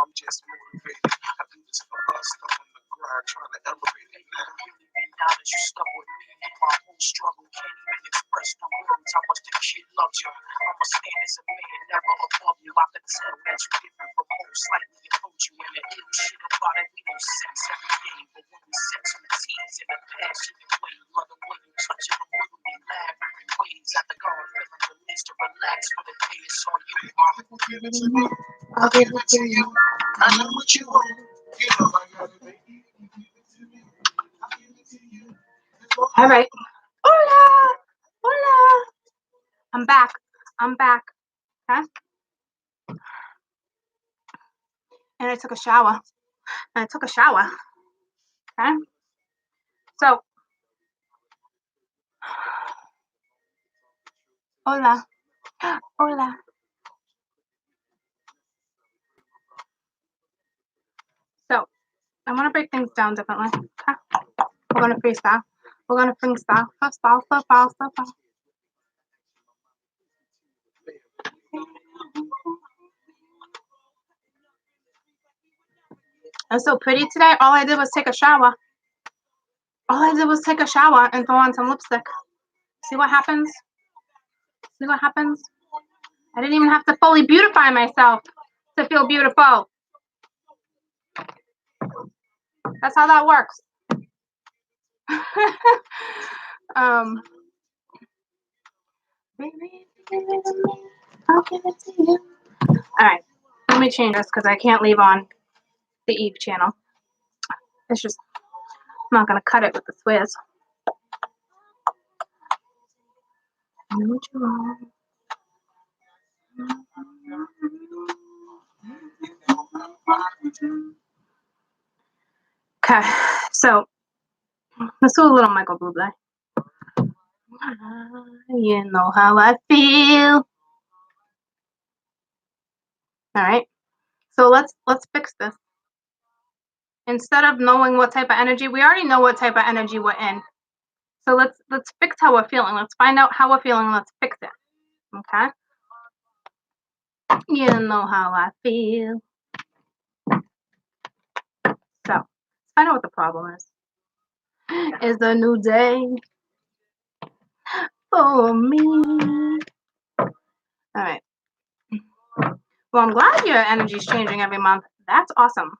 I'm just motivated. I do this for us, stuff on the grind, trying to elevate it. Now that you stuck with me, my whole struggle can't even express the words how much this shit loves you. I'ma stand as a man, never above you. I can tell that you different from most, slightly approach you. And the ill shit about it, we don't sex every day, but when we sex, we tease in a passionate way. Love the way you touch it, the way we laugh every ways. At the guard, feeling the needs to relax for the day. It's on you, mama. Give it to me, I'll give it to you. I know what you want, you know I got it, baby. Give it to me, I'll give it to you. All right. Hola, hola. I'm back. Okay. And I took a shower. Okay. So, hola. So, I want to break things down differently. Okay. We're gonna freestyle. Freestyle. I'm so pretty today. All I did was take a shower. And throw on some lipstick. See what happens? I didn't even have to fully beautify myself to feel beautiful. That's how that works. I'll give it to you. All right, let me change this because I can't leave on the Eve channel. It's just, I'm not gonna cut it with the Swizz. Okay, so let's do a little Michael Bublé. You know how I feel. All right, so let's fix this. Instead of knowing what type of energy, we already know what type of energy we're in. So let's fix how we're feeling. Let's find out how we're feeling. Let's fix it. Okay. You know how I feel. So let's find out what the problem is. It's a new day for me. All right. Well, I'm glad your energy is changing every month. That's awesome.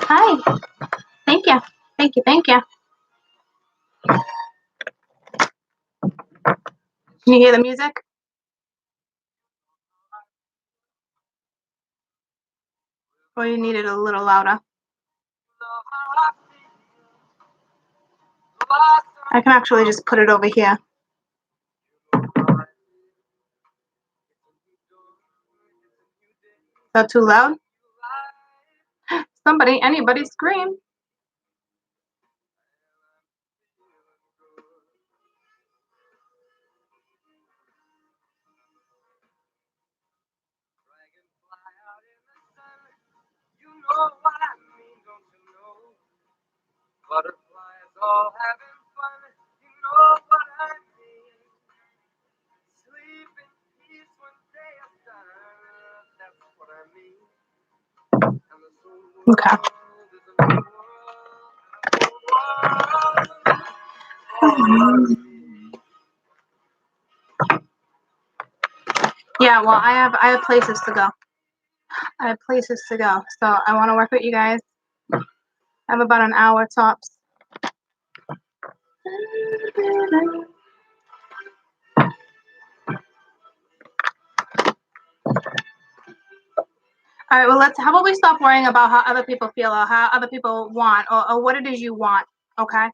Hi. Thank you. Can you hear the music? Or you need it a little louder? I can actually just put it over here. Is that too loud? Anybody scream. Butterflies all having fun, you know what I mean. Sleep in peace when day is done, that's what I mean. And the soul Okay. Yeah, well, I have places to go. So I want to work with you guys. I have about an hour tops. All right, well, how about we stop worrying about how other people feel or how other people want or what it is you want, okay?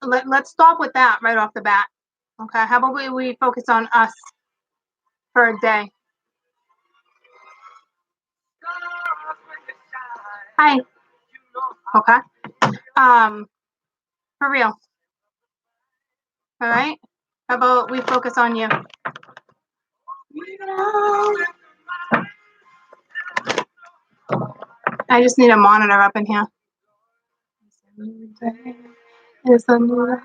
Let's stop with that right off the bat, okay? How about we focus on us for a day? Hi. Okay. For real. All right? How about we focus on you? I just need a monitor up in here. New day is a new life.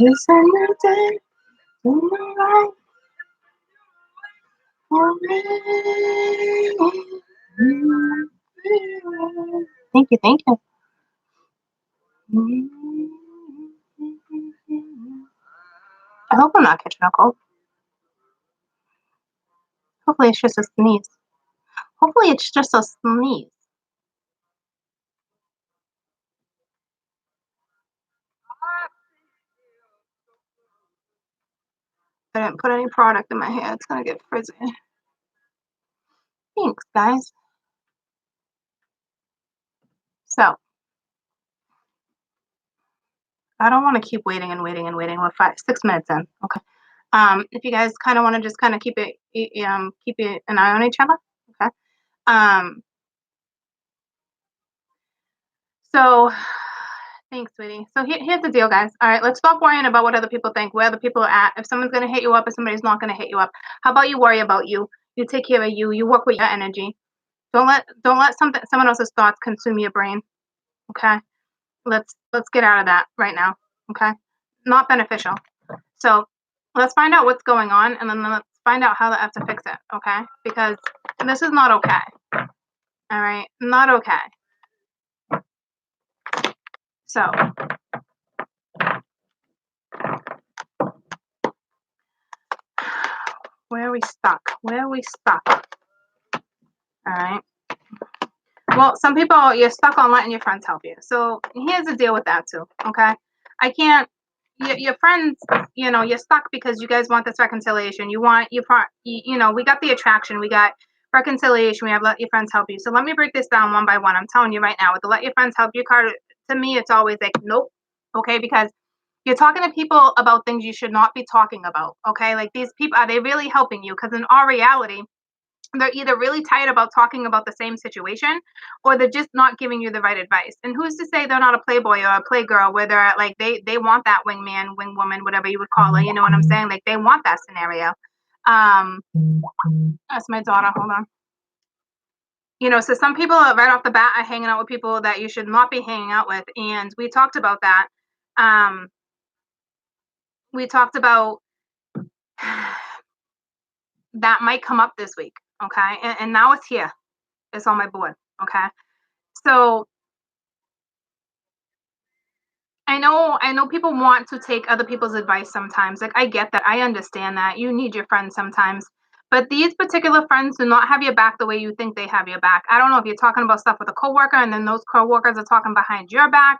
It's a new day, new life for me. Thank you, thank you. I hope I'm not catching a cold. Hopefully it's just a sneeze. Hopefully it's just a sneeze. I didn't put any product in my hair. It's gonna get frizzy. Thanks, guys. So I don't want to keep waiting and waiting and waiting. We're 6 minutes in. Okay. If you guys kind of want to just kind of keep it an eye on each other. Okay. So thanks, sweetie. So here's the deal, guys. All right, let's stop worrying about what other people think, where other people are at. If someone's gonna hit you up, if somebody's not gonna hit you up, how about you worry about you? You take care of you. You work with your energy. Don't let someone else's thoughts consume your brain. Okay. Let's get out of that right now. Okay. Not beneficial. So let's find out what's going on, and then let's find out how to have to fix it. Okay. Because this is not okay. All right. Not okay. So where are we stuck? Where are we stuck? All right. Well, some people, you're stuck on letting your friends help you. So here's the deal with that too. Okay. I can't. Your friends, you're stuck because you guys want this reconciliation. You know, we got the attraction, we got reconciliation, we have let your friends help you. So let me break this down one by one. I'm telling you right now, with the let your friends help you card, to me, it's always like, nope. Okay. Because you're talking to people about things you should not be talking about. Okay. Like, these people, are they really helping you? Because in all reality, they're either really tired about talking about the same situation, or they're just not giving you the right advice. And who's to say they're not a playboy or a playgirl where they're like, they want that wingman, wingwoman, whatever you would call her, you know what I'm saying? Like, they want that scenario. That's my daughter. Hold on. So some people right off the bat are hanging out with people that you should not be hanging out with. And we talked about that. We talked about that might come up this week. Okay. And now it's here. It's on my board. Okay. So I know people want to take other people's advice sometimes. Like, I get that. I understand that. You need your friends sometimes. But these particular friends do not have your back the way you think they have your back. I don't know if you're talking about stuff with a coworker and then those coworkers are talking behind your back.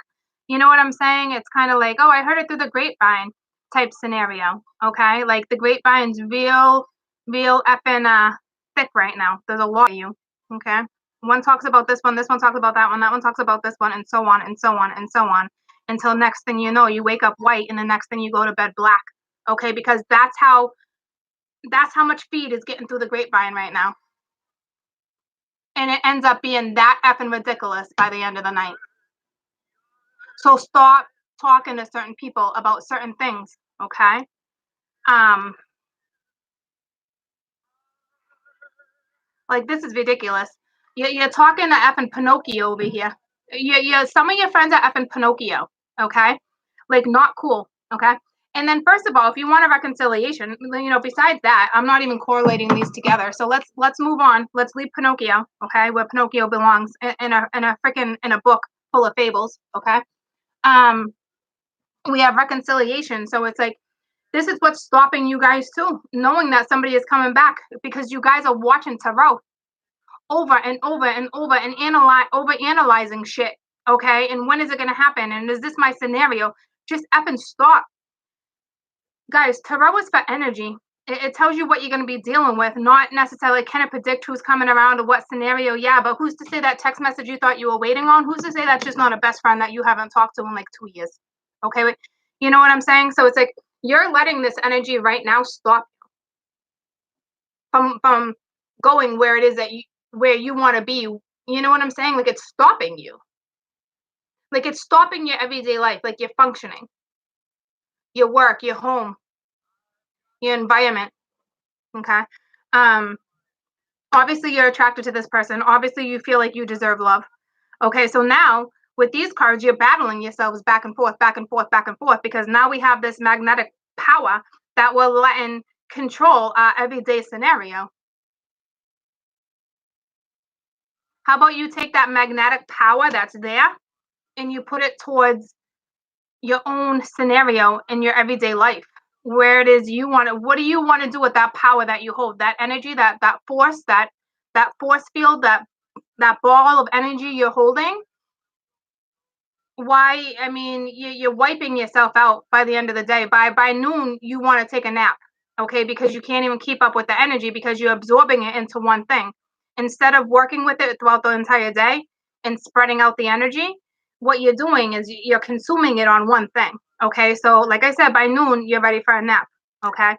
You know what I'm saying? It's kind of like, oh, I heard it through the grapevine type scenario. Okay? Like, the grapevine's real effing thick right now. There's a lot of you. Okay? One talks about this one talks about that one talks about this one, and so on and so on and so on, until next thing you know, you wake up white, and the next thing you go to bed black. Okay? Because that's how much feed is getting through the grapevine right now. And it ends up being that effing ridiculous by the end of the night. So stop talking to certain people about certain things. Okay? Like, this is ridiculous. You're talking to effing Pinocchio over here. Some of your friends are effing Pinocchio. Okay? Like, not cool. Okay? And then, first of all, if you want a reconciliation, besides that, I'm not even correlating these together. So let's move on. Let's leave Pinocchio, okay, where Pinocchio belongs, in a book full of fables, okay. We have reconciliation, so it's like, this is what's stopping you guys too, knowing that somebody is coming back, because you guys are watching tarot over and over and over and analyzing shit, okay. And when is it going to happen? And is this my scenario? Just effing stop. Guys, tarot is for energy. It tells you what you're going to be dealing with, not necessarily can it predict who's coming around or what scenario. Yeah, but who's to say that text message you thought you were waiting on? Who's to say that's just not a best friend that you haven't talked to in like 2 years? Okay, you know what I'm saying? So it's like, you're letting this energy right now stop from going where it is where you want to be. You know what I'm saying? Like, it's stopping you. Like, it's stopping your everyday life, like your functioning, your work, your home, your environment. Okay. Obviously you're attracted to this person. Obviously you feel like you deserve love. Okay, so now with these cards, you're battling yourselves back and forth, back and forth, back and forth, because now we have this magnetic power that we're letting control our everyday scenario. How about you take that magnetic power that's there and you put it towards your own scenario in your everyday life, where it is you want to, what do you want to do with that power that you hold, that energy, that force, that force field, that ball of energy you're holding? Why, I mean, you're wiping yourself out by the end of the day. By noon you want to take a nap, okay, because you can't even keep up with the energy because you're absorbing it into one thing instead of working with it throughout the entire day and spreading out the energy. What you're doing is you're consuming it on one thing. Okay, so like I said, by noon you're ready for a nap. Okay,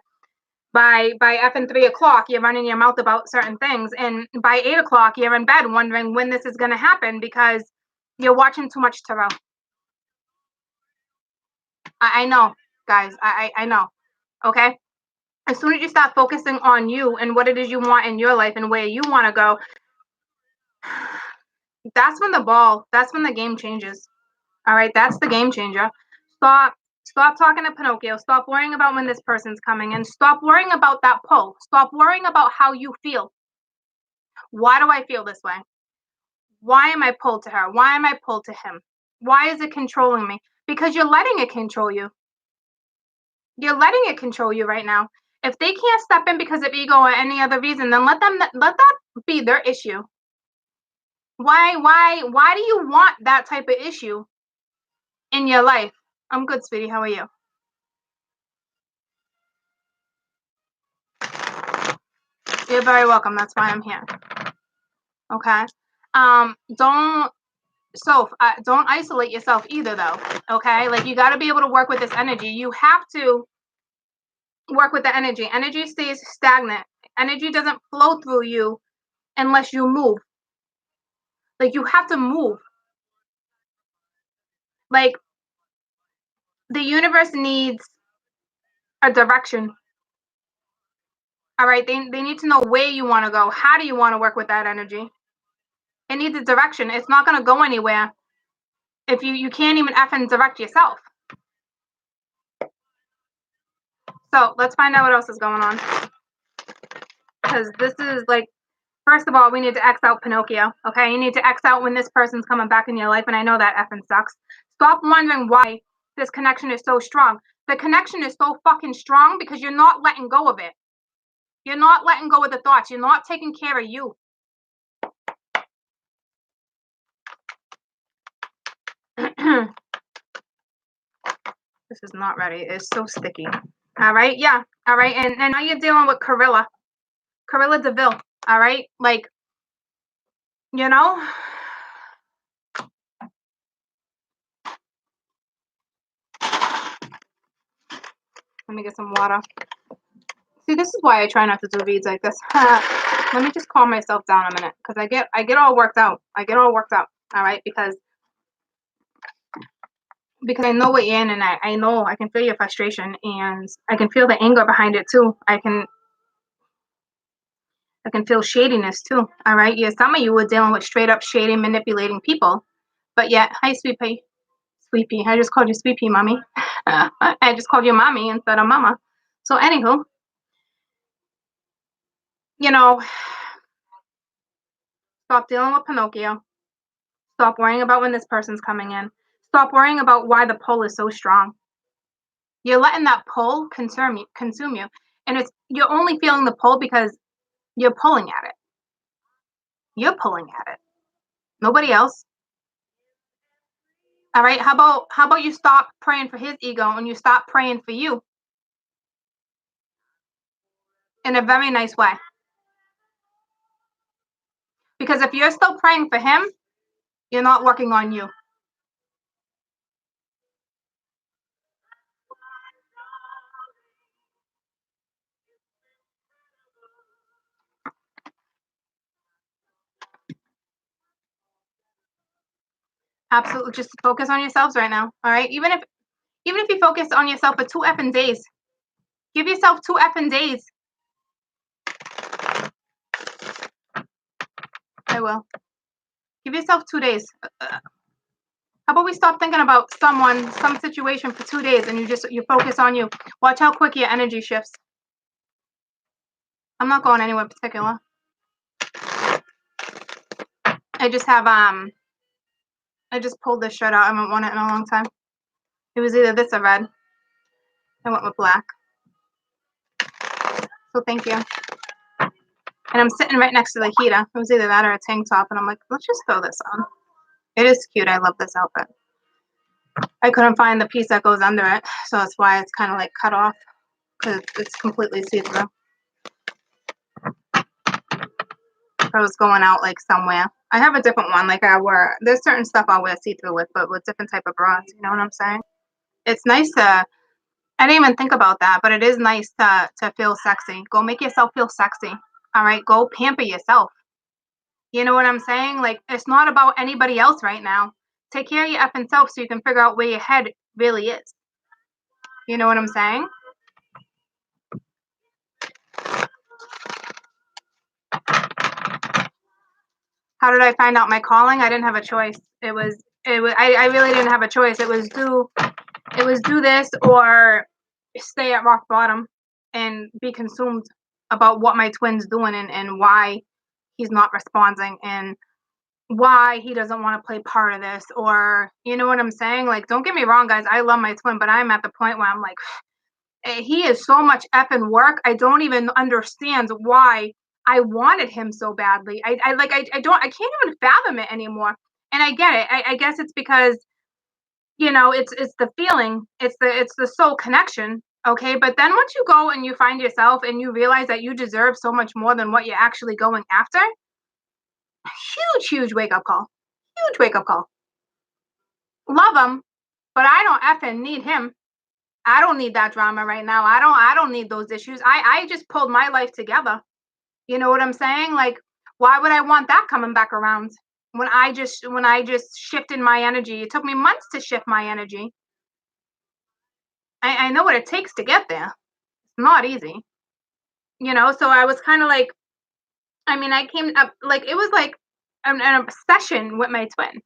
by effing 3 o'clock you're running your mouth about certain things, and by 8 o'clock you're in bed wondering when this is going to happen because you're watching too much tarot. I know, guys. I know. Okay. As soon as you start focusing on you and what it is you want in your life and where you want to go, that's when the game changes. All right. That's the game changer. Stop talking to Pinocchio. Stop worrying about when this person's coming in. Stop worrying about that pull. Stop worrying about how you feel. Why do I feel this way? Why am I pulled to her? Why am I pulled to him? Why is it controlling me? Because you're letting it control you. You're letting it control you right now. If they can't step in because of ego or any other reason, then let that be their issue. Why do you want that type of issue in your life? I'm good, sweetie. How are you? You're very welcome. That's why I'm here. Okay. Don't don't isolate yourself either, though. Okay. Like you got to be able to work with this energy. You have to work with the energy. Energy stays stagnant. Energy doesn't flow through you unless you move. Like you have to move. Like the universe needs a direction. All right. They need to know where you want to go. How do you want to work with that energy? It needs a direction. It's not going to go anywhere if you can't even effing direct yourself. So let's find out what else is going on. Because this is like, first of all, we need to X out Pinocchio. Okay. You need to X out when this person's coming back in your life. And I know that effing sucks. Stop wondering why this connection is so strong. The connection is so fucking strong because you're not letting go of it. You're not letting go of the thoughts. You're not taking care of you. This is not ready. It's so sticky. All right. Yeah. All right. And now you're dealing with Carilla DeVille. All right. Like, you know, let me get some water. See, this is why I try not to do reads like this. Let me just calm myself down a minute because I get all worked out. I get all worked out. All right. Because I know what you're in, and I know I can feel your frustration, and I can feel the anger behind it too. I can feel shadiness too. All right. Yeah, some of you were dealing with straight up shady, manipulating people, but yet, hi, sweet pea. Sweet pea. I just called you sweet pea, mommy. I just called you mommy instead of mama. So, anywho, you know, stop dealing with Pinocchio. Stop worrying about when this person's coming in. Stop worrying about why the pull is so strong. You're letting that pull consume you, and you're only feeling the pull because you're pulling at it. You're pulling at it. Nobody else. All right. How about you stop praying for his ego and you stop praying for you in a very nice way. Because if you're still praying for him, you're not working on you. Absolutely. Just focus on yourselves right now. All right. Even if you focus on yourself for 2 effing days, give yourself 2 effing days I will. Give yourself 2 days. How about we stop thinking about someone, some situation for 2 days, and you focus on you. Watch how quick your energy shifts. I'm not going anywhere particular. I just have I just pulled this shirt out. I haven't worn it in a long time. It was either this or red. I went with black. So thank you. And I'm sitting right next to the heater. It was either that or a tank top, and I'm like, let's just throw this on. It is cute. I love this outfit. I couldn't find the piece that goes under it, so that's why it's kind of like cut off, because it's completely see-through. If I was going out like somewhere, I have a different one. Like there's certain stuff I'll wear see-through with, but with different type of bras. You know what I'm saying? It's nice to. I didn't even think about that, but it is nice to feel sexy. Go make yourself feel sexy. All right, go pamper yourself. You know what I'm saying? Like, it's not about anybody else right now. Take care of your effing self so you can figure out where your head really is. You know what I'm saying? How did I find out my calling? I didn't have a choice. I really didn't have a choice. It was do this or stay at rock bottom and be consumed about what my twin's doing and why he's not responding and why he doesn't want to play part of this, or you know what I'm saying? Like, don't get me wrong, guys, I love my twin, but I'm at the point where I'm like, he is so much effing work. I don't even understand why I wanted him so badly. I can't even fathom it anymore. And I get it. I guess it's because, it's the feeling, it's the soul connection. Okay. But then once you go and you find yourself and you realize that you deserve so much more than what you're actually going after, huge wake up call. Huge wake up call. Love him, but I don't effing need him. I don't need that drama right now. I don't need those issues. I just pulled my life together. You know what I'm saying? Like, why would I want that coming back around when I just shifted my energy? It took me months to shift my energy. I know what it takes to get there. It's not easy. So I was kind of like, I came up like it was like an obsession with my twin.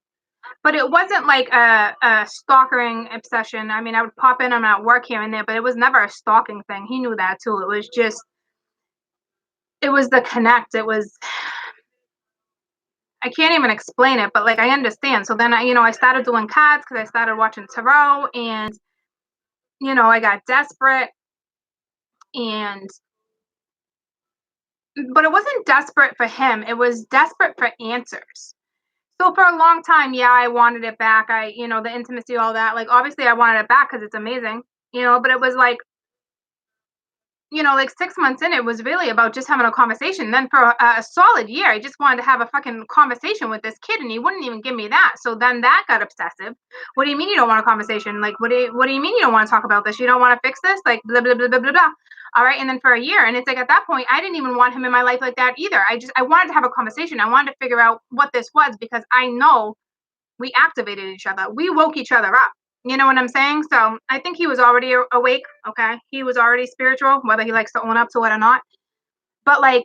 But it wasn't like a stalking obsession. I mean, I would pop in, I'm at work here and there, but it was never a stalking thing. He knew that too. It was the connect. I can't even explain it, but like I understand. So then I started doing cards because I started watching tarot, and I got desperate, but it wasn't desperate for him. It was desperate for answers. So for a long time, yeah, I wanted it back. The intimacy, all that. Like, obviously I wanted it back because it's amazing, but it was like 6 months in, it was really about just having a conversation. Then for a solid year, I just wanted to have a fucking conversation with this kid, and he wouldn't even give me that. So then that got obsessive. What do you mean you don't want a conversation? Like, what do you mean you don't want to talk about this? You don't want to fix this? Like, blah, blah, blah, blah, blah, blah. All right. And then for a year, and it's like at that point, I didn't even want him in my life like that either. I wanted to have a conversation. I wanted to figure out what this was because I know we activated each other. We woke each other up. You know what I'm saying? So I think he was already awake. Okay. He was already spiritual, whether he likes to own up to it or not. But like,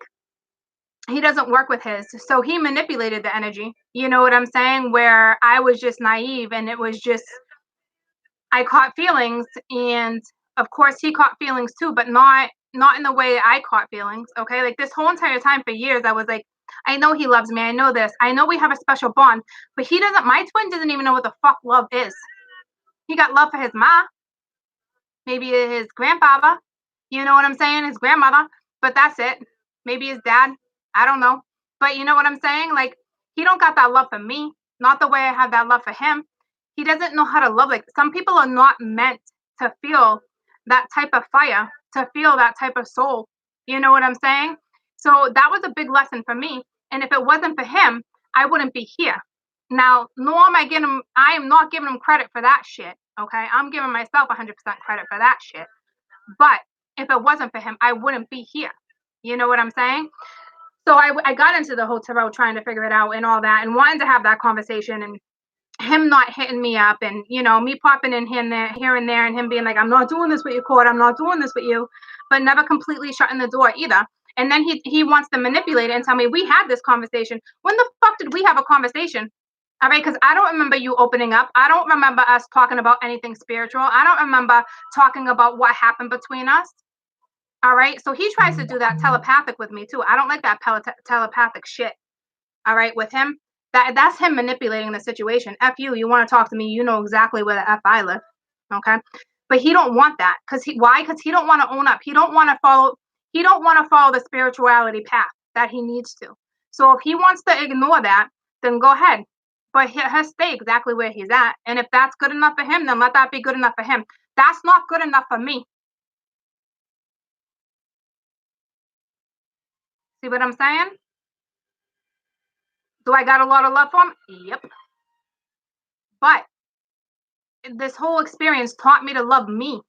he doesn't work with his. So he manipulated the energy. You know what I'm saying? Where I was just naive, and it was just, I caught feelings, and of course he caught feelings too, but not in the way I caught feelings. Okay. Like this whole entire time for years, I was like, I know he loves me. I know this. I know we have a special bond, but my twin doesn't even know what the fuck love is. He got love for his ma, maybe his grandfather, you know what I'm saying? His grandmother, but that's it. Maybe his dad. I don't know. But you know what I'm saying? Like, he don't got that love for me, not the way I have that love for him. He doesn't know how to love. Like, some people are not meant to feel that type of fire, to feel that type of soul. You know what I'm saying? So that was a big lesson for me. And if it wasn't for him, I wouldn't be here. Now, I am not giving him credit for that shit. Okay. I'm giving myself 100% credit for that shit. But if it wasn't for him, I wouldn't be here. You know what I'm saying? So I got into the whole tarot trying to figure it out and all that, and wanting to have that conversation, and him not hitting me up, and me popping in here and there, and him being like, I'm not doing this with you, Court. I'm not doing this with you, but never completely shutting the door either. And then he wants to manipulate it and tell me we had this conversation. When the fuck did we have a conversation? All right, because I don't remember you opening up. I don't remember us talking about anything spiritual. I don't remember talking about what happened between us. All right, so he tries to do that telepathic with me too. I don't like that telepathic shit. All right, with him, that's him manipulating the situation. F you, you want to talk to me, you know exactly where the F I live. Okay, but he don't want that because why? Because he don't want to own up. He don't want to follow the spirituality path that he needs to. So if he wants to ignore that, then go ahead. But he'll stay exactly where he's at. And if that's good enough for him, then let that be good enough for him. That's not good enough for me. See what I'm saying? Do I got a lot of love for him? Yep. But this whole experience taught me to love me.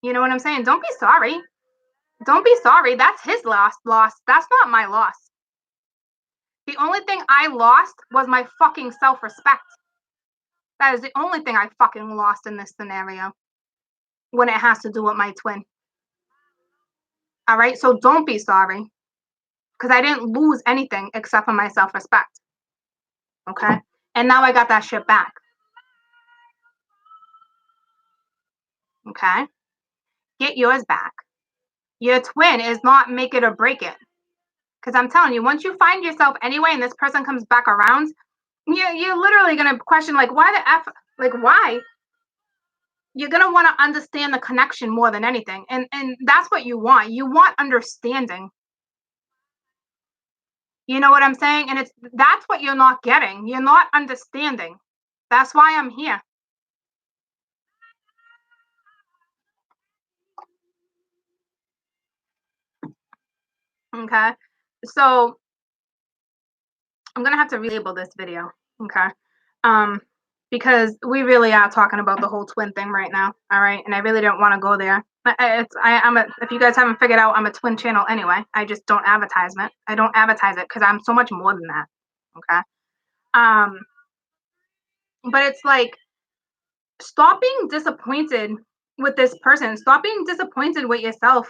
You know what I'm saying? Don't be sorry. Don't be sorry. That's his loss. That's not my loss. The only thing I lost was my fucking self-respect. That is the only thing I fucking lost in this scenario when it has to do with my twin. All right? So don't be sorry because I didn't lose anything except for my self-respect. Okay? And now I got that shit back. Okay? Get yours back. Your twin is not make it or break it. Because I'm telling you, once you find yourself anyway and this person comes back around, you're literally going to question, like, why the F? Like, why? You're going to want to understand the connection more than anything. And that's what you want. You want understanding. You know what I'm saying? And that's what you're not getting. You're not understanding. That's why I'm here. Okay? So I'm going to have to relabel this video. Okay? Because we really are talking about the whole twin thing right now. All right? And I really don't want to go there. If you guys haven't figured out, I'm a twin channel anyway. I just don't advertise it. I don't advertise it because I'm so much more than that. Okay? But it's like, stop being disappointed with this person. Stop being disappointed with yourself.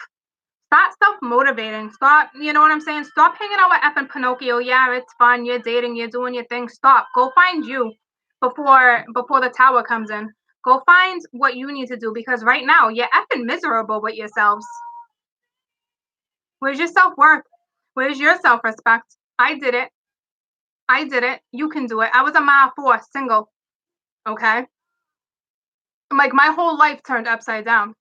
Stop self-motivating. Stop, you know what I'm saying? Stop hanging out with effing Pinocchio. Yeah, it's fun. You're dating. You're doing your thing. Stop. Go find you before the tower comes in. Go find what you need to do because right now you're effing miserable with yourselves. Where's your self-worth? Where's your self-respect? I did it. I did it. You can do it. I was a mile 4, single. Okay? Like, my whole life turned upside down.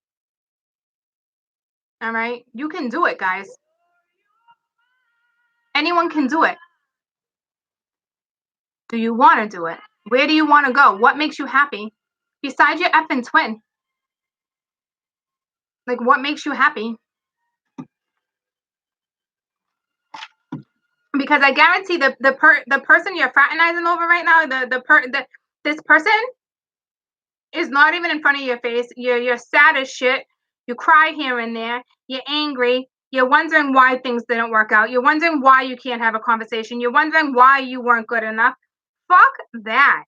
All right? You can do it, guys. Anyone can do it. Do you want to do it? Where do you want to go? What makes you happy? Besides your effing twin. Like, what makes you happy? Because I guarantee the person you're fraternizing over right now, this person is not even in front of your face. You're sad as shit. You cry here and there. You're angry. You're wondering why things didn't work out. You're wondering why you can't have a conversation. You're wondering why you weren't good enough. Fuck that.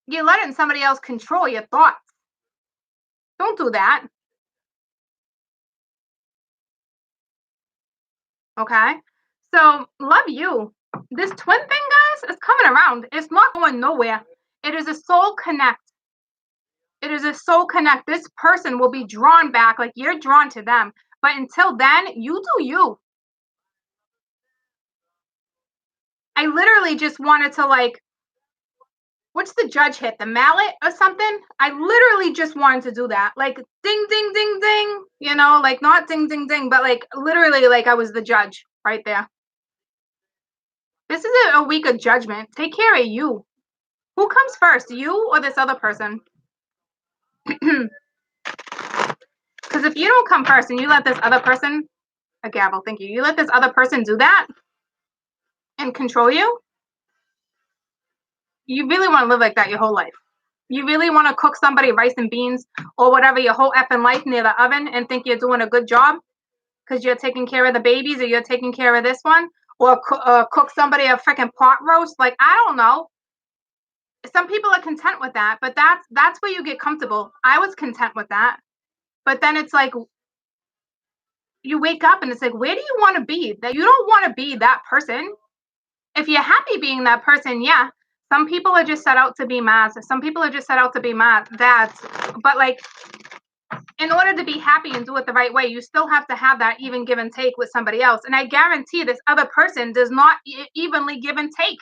You're letting somebody else control your thoughts. Don't do that. Okay? So, love you. This twin thing, guys, is coming around. It's not going nowhere. It is a soul connect. It is a soul connect. This person will be drawn back, like you're drawn to them. But until then, you do you. I literally just wanted to, like, what's the judge hit? The mallet or something? I literally just wanted to do that. Like, ding, ding, ding, ding. You know, like, not ding, ding, ding, but like literally like I was the judge right there. This is a week of judgment. Take care of you. Who comes first, you or this other person? Because if you don't come first and you let this other person, a gavel, thank you. You let this other person do that and control you, you really want to live like that your whole life. You really want to cook somebody rice and beans or whatever your whole effing life near the oven and think you're doing a good job because you're taking care of the babies or you're taking care of this one, or cook somebody a freaking pot roast. Like, I don't know. Some people are content with that, but that's where you get comfortable. I was content with that. But then it's like you wake up and it's like, where do you want to be? That you don't want to be that person. If you're happy being that person, yeah. Some people are just set out to be moms. Some people are just set out to be dads. But like, in order to be happy and do it the right way, you still have to have that even give and take with somebody else. And I guarantee this other person does not evenly give and take.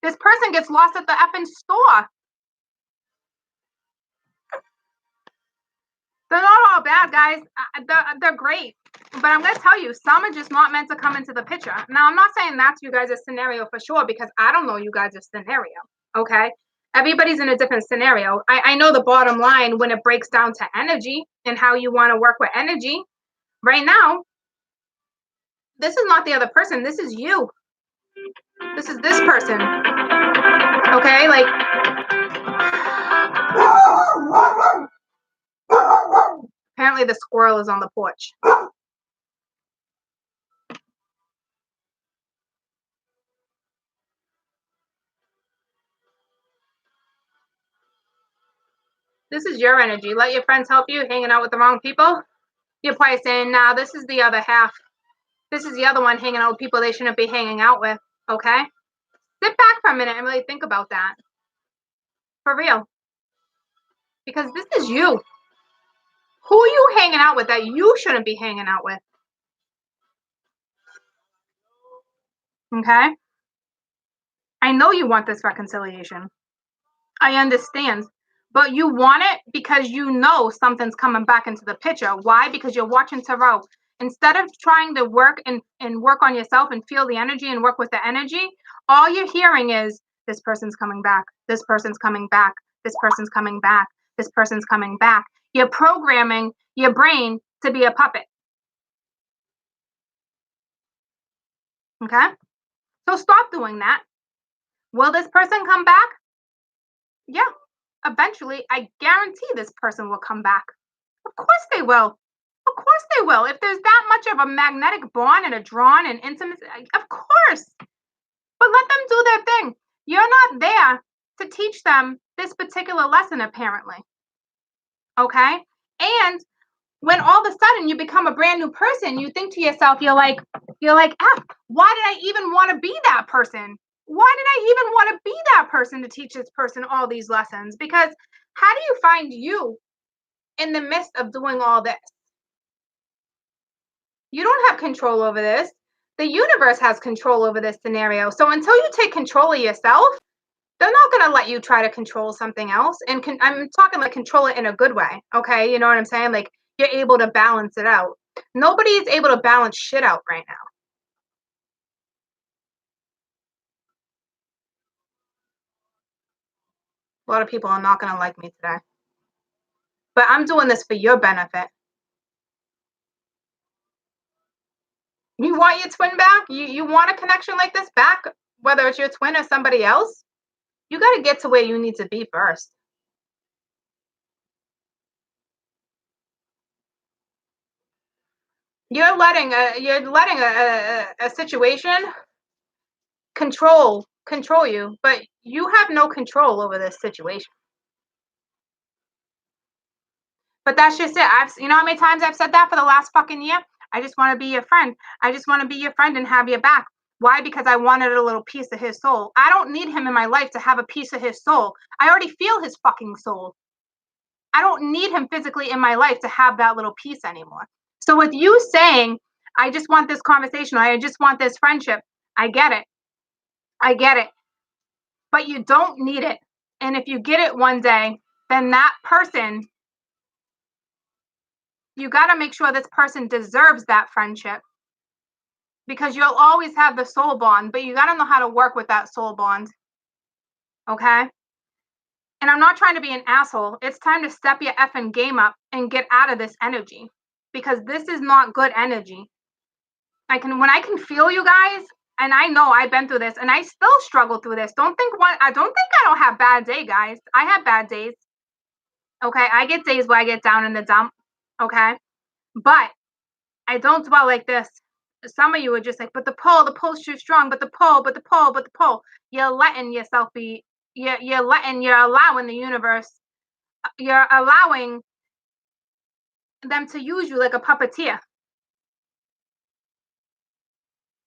This person gets lost at the effing store. They're not all bad, guys. They're great. But I'm going to tell you, some are just not meant to come into the picture. Now, I'm not saying that's you guys' scenario for sure, because I don't know you guys' scenario, okay? Everybody's in a different scenario. I know the bottom line when it breaks down to energy and how you want to work with energy. Right now, this is not the other person. This is you. This is this person, okay? Like, apparently the squirrel is on the porch. This is your energy. Let your friends help you, hanging out with the wrong people. You're probably saying, nah, this is the other half. This is the other one hanging out with people they shouldn't be hanging out with, okay? Sit back for a minute and really think about that. For real. Because this is you. Who are you hanging out with that you shouldn't be hanging out with? Okay? I know you want this reconciliation. I understand. But you want it because you know something's coming back into the picture. Why? Because you're watching tarot. Instead of trying to work and work on yourself and feel the energy and work with the energy, all you're hearing is this person's coming back. This person's coming back. This person's coming back. This person's coming back. You're programming your brain to be a puppet. Okay? So stop doing that. Will this person come back? Yeah. Eventually, I guarantee this person will come back. Of course they will. Of course they will. If there's that much of a magnetic bond and a drawn and intimacy, of course. But let them do their thing. You're not there to teach them this particular lesson, apparently. Okay? And when all of a sudden you become a brand new person, you think to yourself, you're like, F, why did I even want to be that person? Why did I even want to be that person to teach this person all these lessons? Because how do you find you in the midst of doing all this? You don't have control over this. The universe has control over this scenario. So until you take control of yourself, they're not going to let you try to control something else. And I'm talking like control it in a good way. Okay. You know what I'm saying? Like you're able to balance it out. Nobody is able to balance shit out right now. A lot of people are not going to like me today. But I'm doing this for your benefit. You want your twin back? You want a connection like this back, whether it's your twin or somebody else? You got to get to where you need to be first. You're letting a situation control you, but you have no control over this situation. But that's just it. You know how many times I've said that for the last fucking year? I just want to be your friend. I just want to be your friend and have your back. Why? Because I wanted a little piece of his soul. I don't need him in my life to have a piece of his soul. I already feel his fucking soul. I don't need him physically in my life to have that little piece anymore. So with you saying, I just want this conversation, I just want this friendship, I get it. I get it. But you don't need it. And if you get it one day, then that person, you got to make sure this person deserves that friendship. Because you'll always have the soul bond, but you got to know how to work with that soul bond. Okay? And I'm not trying to be an asshole. It's time to step your effing game up and get out of this energy. Because this is not good energy. When I can feel you guys, and I know I've been through this, and I still struggle through this. I don't think I don't have bad day, guys. I have bad days. Okay, I get days where I get down in the dump. Okay, but I don't dwell like this. some of you are just like, but the pole's too strong, but the pole. You're letting yourself be, you're allowing the universe, you're allowing them to use you like a puppeteer.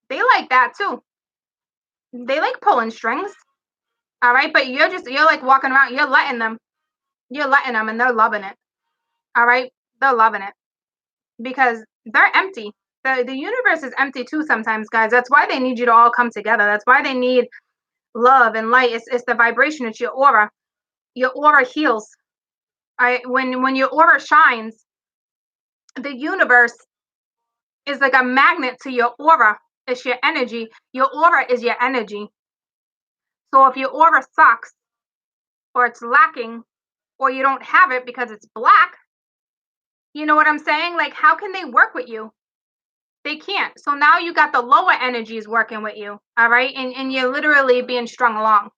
They like that too. They like pulling strings. All right, but you're like walking around, you're letting them, and they're loving it. All right, they're loving it because they're empty. The universe is empty too sometimes, guys. That's why they need you to all come together. That's why they need love and light. It's the vibration. It's your aura. Your aura heals. All right, when your aura shines, the universe is like a magnet to your aura. It's your energy. Your aura is your energy. So if your aura sucks, or it's lacking, or you don't have it because it's black, you know what I'm saying? Like, how can they work with you? They can't. So now you got the lower energies working with you, all right? And you're literally being strung along,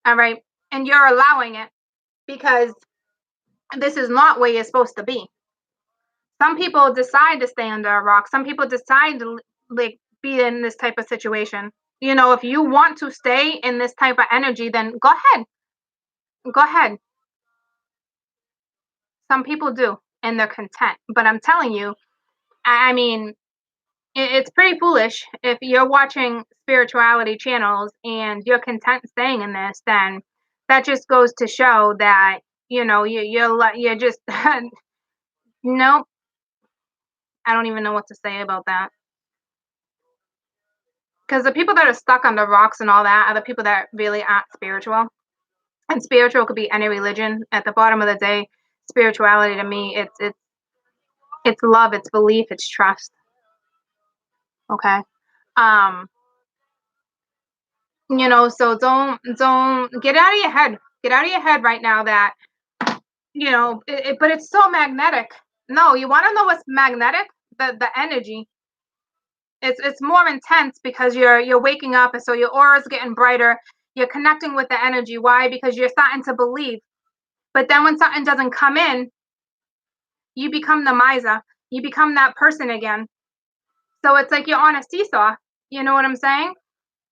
all right? And you're allowing it because this is not where you're supposed to be. Some people decide to stay under a rock. Some people decide to like be in this type of situation. You know, if you want to stay in this type of energy, then go ahead. Go ahead. Some people do, and they're content. But I'm telling you, I mean, it's pretty foolish if you're watching spirituality channels and you're content staying in this. Then that just goes to show that you're just nope. I don't even know what to say about that because the people that are stuck on the rocks and all that are the people that really aren't spiritual. And spiritual could be any religion. At the bottom of the day, spirituality to me, it's love, it's belief, it's trust. Okay. Um, so don't get out of your head. Get out of your head right now that but it's so magnetic. No, you want to know what's magnetic? The energy. It's more intense because you're waking up, and so your aura's getting brighter. You're connecting with the energy. Why? Because you're starting to believe. But then when something doesn't come in, you become the miser. You become that person again. So it's like you're on a seesaw. You know what I'm saying?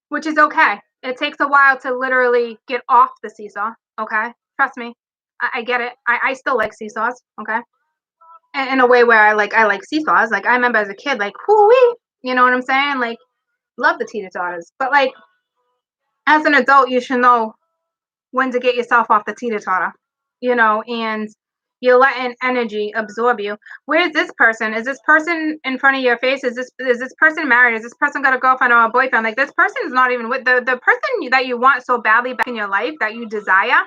Which is okay. It takes a while to literally get off the seesaw. Okay, trust me. I get it. I still like seesaws. Okay, and in a way where I like seesaws. Like I remember as a kid, like whoo-wee. You know what I'm saying? Like love the teeter totters. But like as an adult, you should know when to get yourself off the teeter totter. And you're letting energy absorb you. Where's this person? Is this person in front of your face? Is this person married? Is this person got a girlfriend or a boyfriend? Like this person is not even with the person that you want so badly back in your life that you desire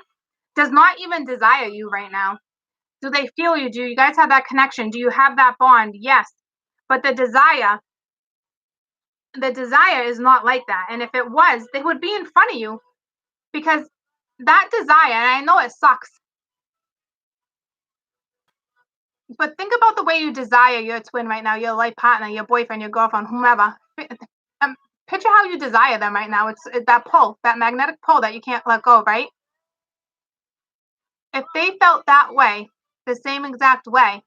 does not even desire you right now. Do they feel you? Do you guys have that connection? Do you have that bond? Yes. But the desire is not like that. And if it was, they would be in front of you because that desire, and I know it sucks, but think about the way you desire your twin right now, your life partner, your boyfriend, your girlfriend, whomever. Picture how you desire them right now. It's that pull, that magnetic pull that you can't let go, right? If they felt that way, the same exact way,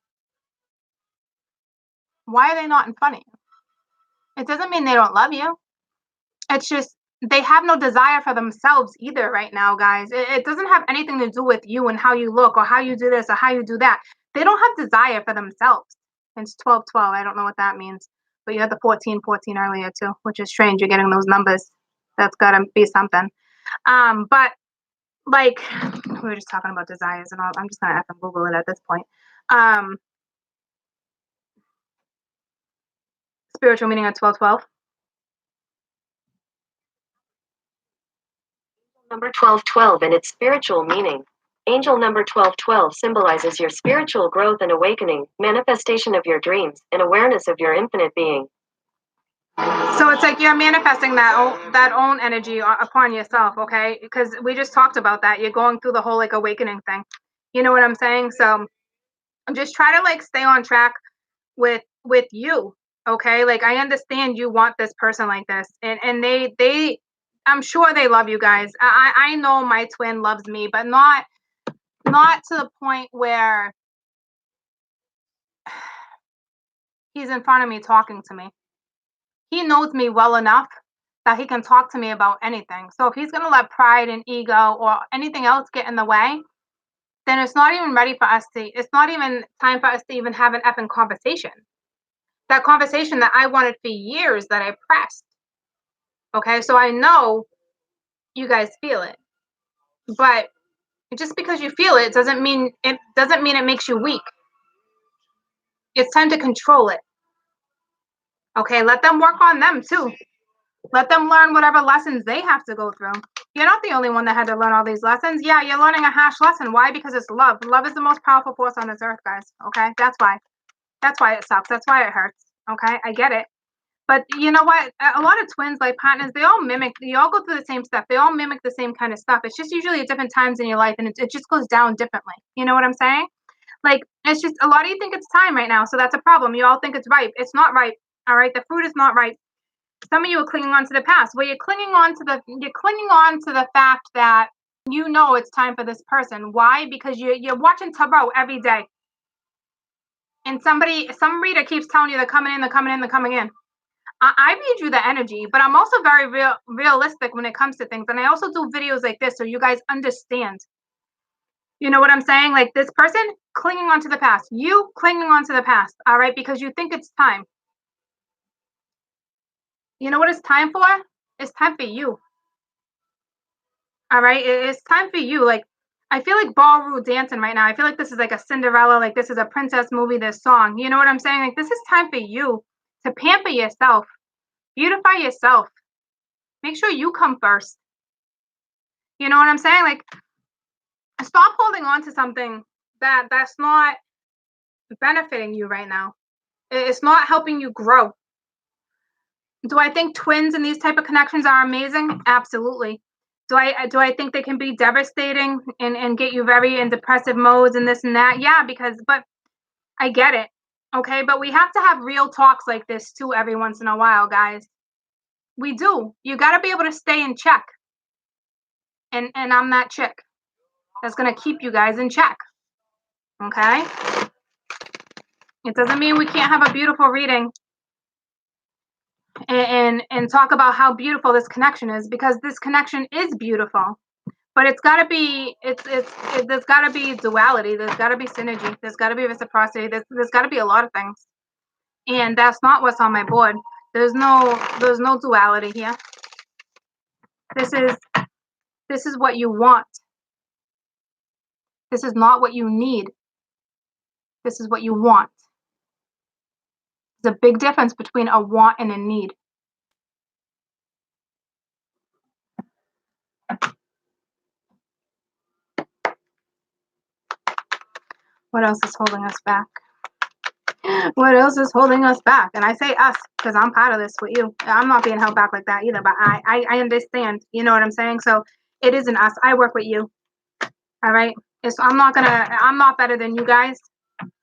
why are they not in front of you? It doesn't mean they don't love you. It's just they have no desire for themselves either right now, guys. It doesn't have anything to do with you and how you look or how you do this or how you do that. They don't have desire for themselves. It's 12-12. I don't know what that means. But you had the 14-14 earlier too, which is strange. You're getting those numbers. That's gotta be something. But like we were just talking about desires and all. I'm just gonna have to Google it at this point. Spiritual meaning of 12-12. Number 1212 and its spiritual meaning. Angel number 1212 symbolizes your spiritual growth and awakening, manifestation of your dreams, and awareness of your infinite being. So it's like you're manifesting that own energy upon yourself, okay? Because we just talked about that. You're going through the whole like awakening thing. You know what I'm saying? So just try to like stay on track with you, okay? Like I understand you want this person like this, and they I'm sure they love you guys. I know my twin loves me, but not to the point where he's in front of me talking to me. He knows me well enough that he can talk to me about anything. So if he's going to let pride and ego or anything else get in the way, then it's not even ready for us to, it's not even time for us to even have an effing conversation. That conversation that I wanted for years that I pressed. Okay, so I know you guys feel it. But just because you feel it doesn't mean it makes you weak. It's time to control it. Okay, let them work on them too. Let them learn whatever lessons they have to go through. You're not the only one that had to learn all these lessons. Yeah, you're learning a harsh lesson. Why? Because it's love. Love is the most powerful force on this earth, guys. Okay, that's why. That's why it sucks. That's why it hurts. Okay, I get it. But you know what? A lot of twins, like partners, they all go through the same stuff. They all mimic the same kind of stuff. It's just usually at different times in your life, and it just goes down differently. You know what I'm saying? Like, it's just a lot of you think it's time right now, so that's a problem. You all think it's ripe. It's not ripe. All right, the fruit is not ripe. Some of you are clinging on to the past. Well, you're clinging on to the fact that you know it's time for this person. Why? Because you're watching Tarot every day, and some reader keeps telling you they're coming in, they're coming in, they're coming in. I read you the energy, but I'm also very realistic when it comes to things, and I also do videos like this so you guys understand. You know what I'm saying? Like, this person clinging on to the past, you clinging on to the past, all right, because you think it's time. You know what it's time for? It's time for you. All right, it's time for you. Like, I feel like ballroom dancing right now. I feel like this is like a Cinderella, like this is a princess movie, this song. You know what I'm saying? Like, this is time for you to pamper yourself, beautify yourself. Make sure you come first. You know what I'm saying? Like, stop holding on to something that's not benefiting you right now. It's not helping you grow. Do I think twins and these type of connections are amazing? Absolutely. Do I think they can be devastating and get you very in depressive modes and this and that? Yeah, but I get it. Okay, but we have to have real talks like this too every once in a while, guys. We do. You got to be able to stay in check. And I'm that chick that's going to keep you guys in check. Okay? It doesn't mean we can't have a beautiful reading and talk about how beautiful this connection is, because this connection is beautiful. But it's got to be there's got to be duality, there's got to be synergy, there's got to be reciprocity, there's got to be a lot of things. And that's not what's on my board. There's no duality here. This is what you want. This is not what you need. This is what you want. There's a big difference between a want and a need. What else is holding us back? What else is holding us back? And I say us because I'm part of this with you. I'm not being held back like that either, but I understand. You know what I'm saying? So it isn't us. I work with you. All right. I'm not better than you guys.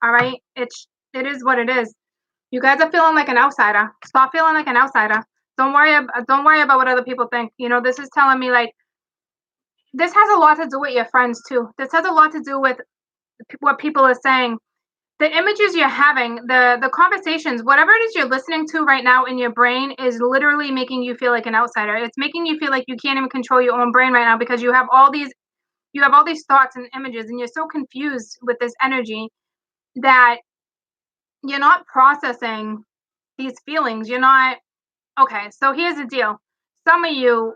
All right. It is what it is. You guys are feeling like an outsider. Stop feeling like an outsider. Don't worry about what other people think. You know, this is telling me, like, this has a lot to do with your friends too. This has a lot to do with what people are saying. The images you're having, the conversations, whatever it is you're listening to right now in your brain is literally making you feel like an outsider. It's making you feel like you can't even control your own brain right now because you have all these thoughts and images, and you're so confused with this energy that you're not processing these feelings. You're not okay. So here's the deal. Some of you,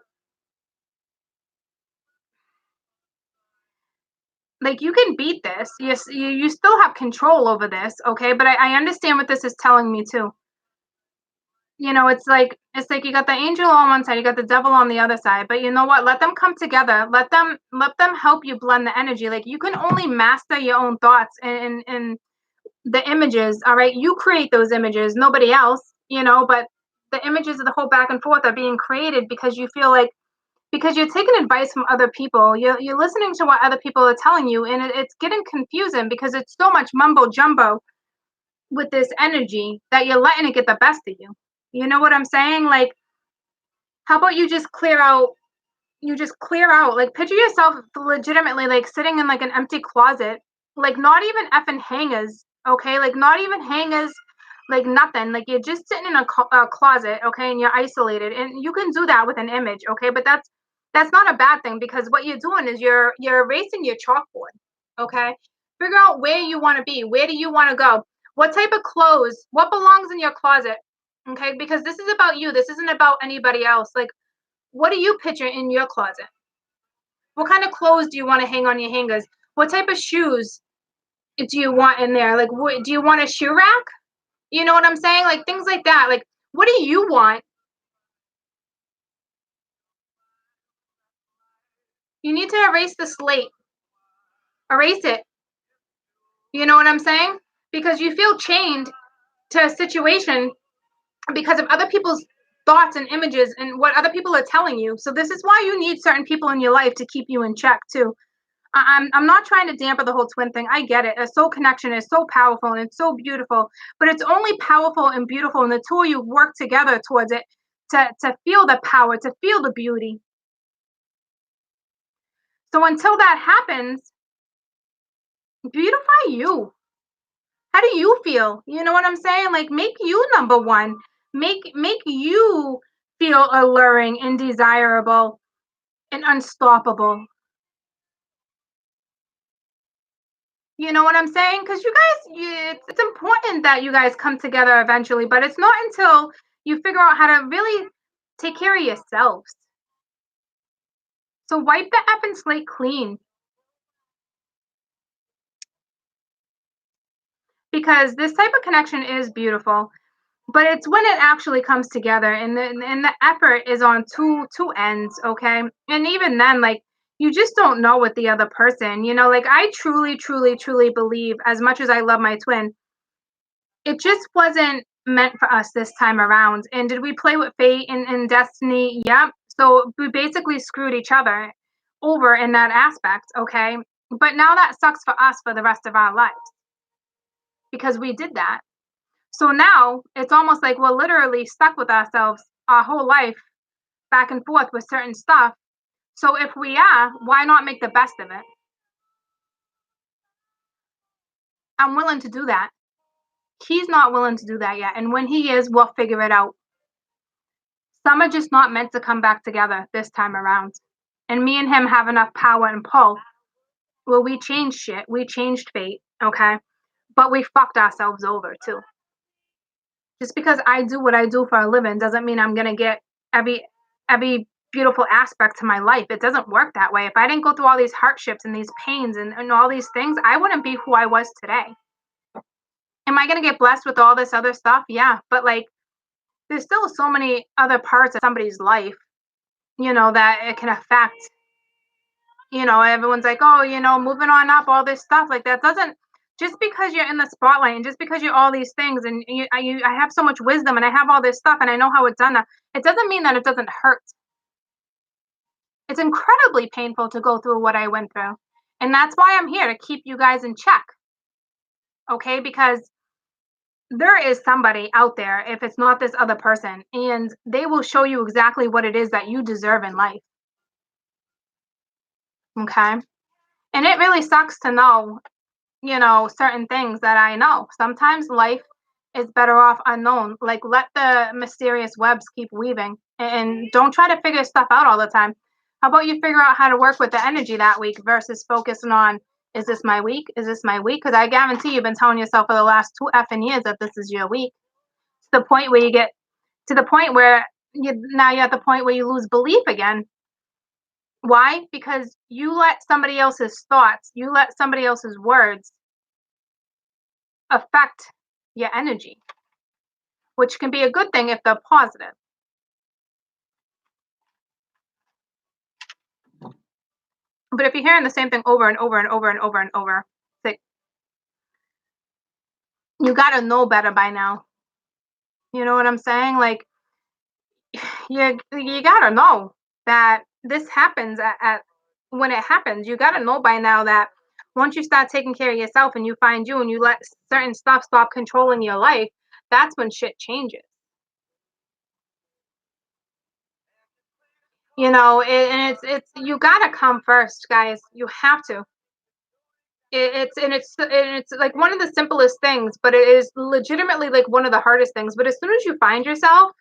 like, you can beat this. You still have control over this, okay? But I understand what this is telling me too. You know, it's like you got the angel on one side, you got the devil on the other side. But you know what? Let them come together. Let them help you blend the energy. Like, you can only master your own thoughts and the images. All right, you create those images, nobody else. You know, but the images of the whole back and forth are being created because you feel like, because you're taking advice from other people, you're listening to what other people are telling you, and it's getting confusing because it's so much mumbo jumbo with this energy that you're letting it get the best of you. You know what I'm saying? Like, how about you just clear out? Like, picture yourself legitimately, like, sitting in like an empty closet, like, not even effing hangers, okay? Like, not even hangers, like nothing, like you're just sitting in a closet, okay, and you're isolated, and you can do that with an image, okay, but that's not a bad thing, because what you're doing is you're erasing your chalkboard, okay. Figure out where you want to be, where do you want to go, what type of clothes, what belongs in your closet, okay, because this is about you, this isn't about anybody else. Like, what do you picture in your closet? What kind of clothes do you want to hang on your hangers? What type of shoes do you want in there? Like, what do you want, a shoe rack? You know what I'm saying? Like, things like that. Like, what do you want? You need to erase the slate. Erase it. You know what I'm saying? Because you feel chained to a situation because of other people's thoughts and images and what other people are telling you. So this is why you need certain people in your life to keep you in check too. I'm not trying to dampen the whole twin thing. I get it. A soul connection is so powerful and it's so beautiful, but it's only powerful and beautiful, and the two of you work together towards it to feel the power, to feel the beauty. So until that happens, beautify you. How do you feel? You know what I'm saying? Like, make you number one. Make you feel alluring and desirable and unstoppable. You know what I'm saying? Because you guys, it's important that you guys come together eventually, but it's not until you figure out how to really take care of yourselves. So wipe the effing slate clean, because this type of connection is beautiful, but it's when it actually comes together, and the effort is on two ends, okay? And even then, like, you just don't know with the other person, you know? Like, I truly believe, as much as I love my twin, it just wasn't meant for us this time around. And did we play with fate and destiny? Yep. So we basically screwed each other over in that aspect, okay? But now that sucks for us for the rest of our lives because we did that. So now it's almost like we're literally stuck with ourselves our whole life, back and forth with certain stuff. So if we are, why not make the best of it? I'm willing to do that. He's not willing to do that yet. And when he is, we'll figure it out. Some are just not meant to come back together this time around. And me and him have enough power and pull. Well, we changed shit. We changed fate, okay? But we fucked ourselves over too. Just because I do what I do for a living doesn't mean I'm gonna get every beautiful aspect to my life. It doesn't work that way. If I didn't go through all these hardships and these pains and all these things, I wouldn't be who I was today. Am I gonna get blessed with all this other stuff? Yeah. But like, there's still so many other parts of somebody's life, that it can affect. Everyone's like, oh, moving on up, all this stuff. Like, that doesn't, just because you're in the spotlight and just because you're all these things and I have so much wisdom and I have all this stuff and I know how it's done, it doesn't mean that it doesn't hurt. It's incredibly painful to go through what I went through. And that's why I'm here, to keep you guys in check. Okay? Because there is somebody out there, if it's not this other person, and they will show you exactly what it is that you deserve in life. Okay? And it really sucks to know, certain things that I know. Sometimes life is better off unknown. Like, let the mysterious webs keep weaving and don't try to figure stuff out all the time. How about you figure out how to work with the energy that week versus focusing on, is this my week? Is this my week? Because I guarantee you've been telling yourself for the last 2 effing years that this is your week. To the point where you get to the point where now you're at the point where you lose belief again. Why? Because you let somebody else's thoughts, you let somebody else's words affect your energy, which can be a good thing if they're positive. But if you're hearing the same thing over and over and over and over and over, it's like, you got to know better by now. You know what I'm saying? Like, you got to know that this happens at when it happens. You got to know by now that once you start taking care of yourself and you find you and you let certain stuff stop controlling your life, that's when shit changes. And it's you got to come first, guys. You have to. It's like one of the simplest things, but it is legitimately like one of the hardest things. But as soon as you find yourself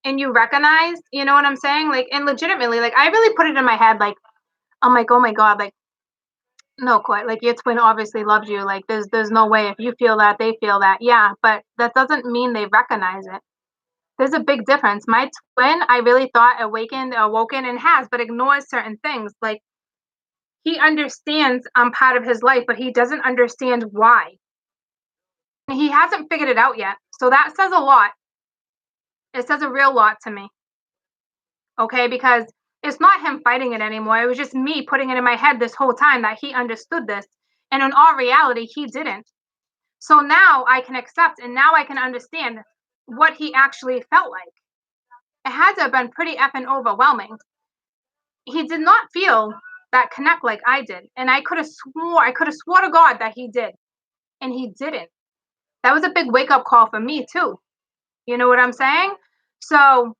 and you recognize, you know what I'm saying? Like, and legitimately, like I really put it in my head, like, I'm like, oh my God, like, no, quite, like your twin obviously loves you. Like, there's no way if you feel that, they feel that. Yeah, but that doesn't mean they recognize it. There's a big difference. My twin, I really thought awoken and has, but ignores certain things. Like he understands I'm part of his life, but he doesn't understand why. He hasn't figured it out yet. So that says a lot. It says a real lot to me. Okay, because it's not him fighting it anymore. It was just me putting it in my head this whole time that he understood this. And in all reality, he didn't. So now I can accept and now I can understand what he actually felt like. It had to have been pretty effing overwhelming. He did not feel that connect like I did. And I could have swore to God that he did. And he didn't. That was a big wake up call for me too. You know what I'm saying? So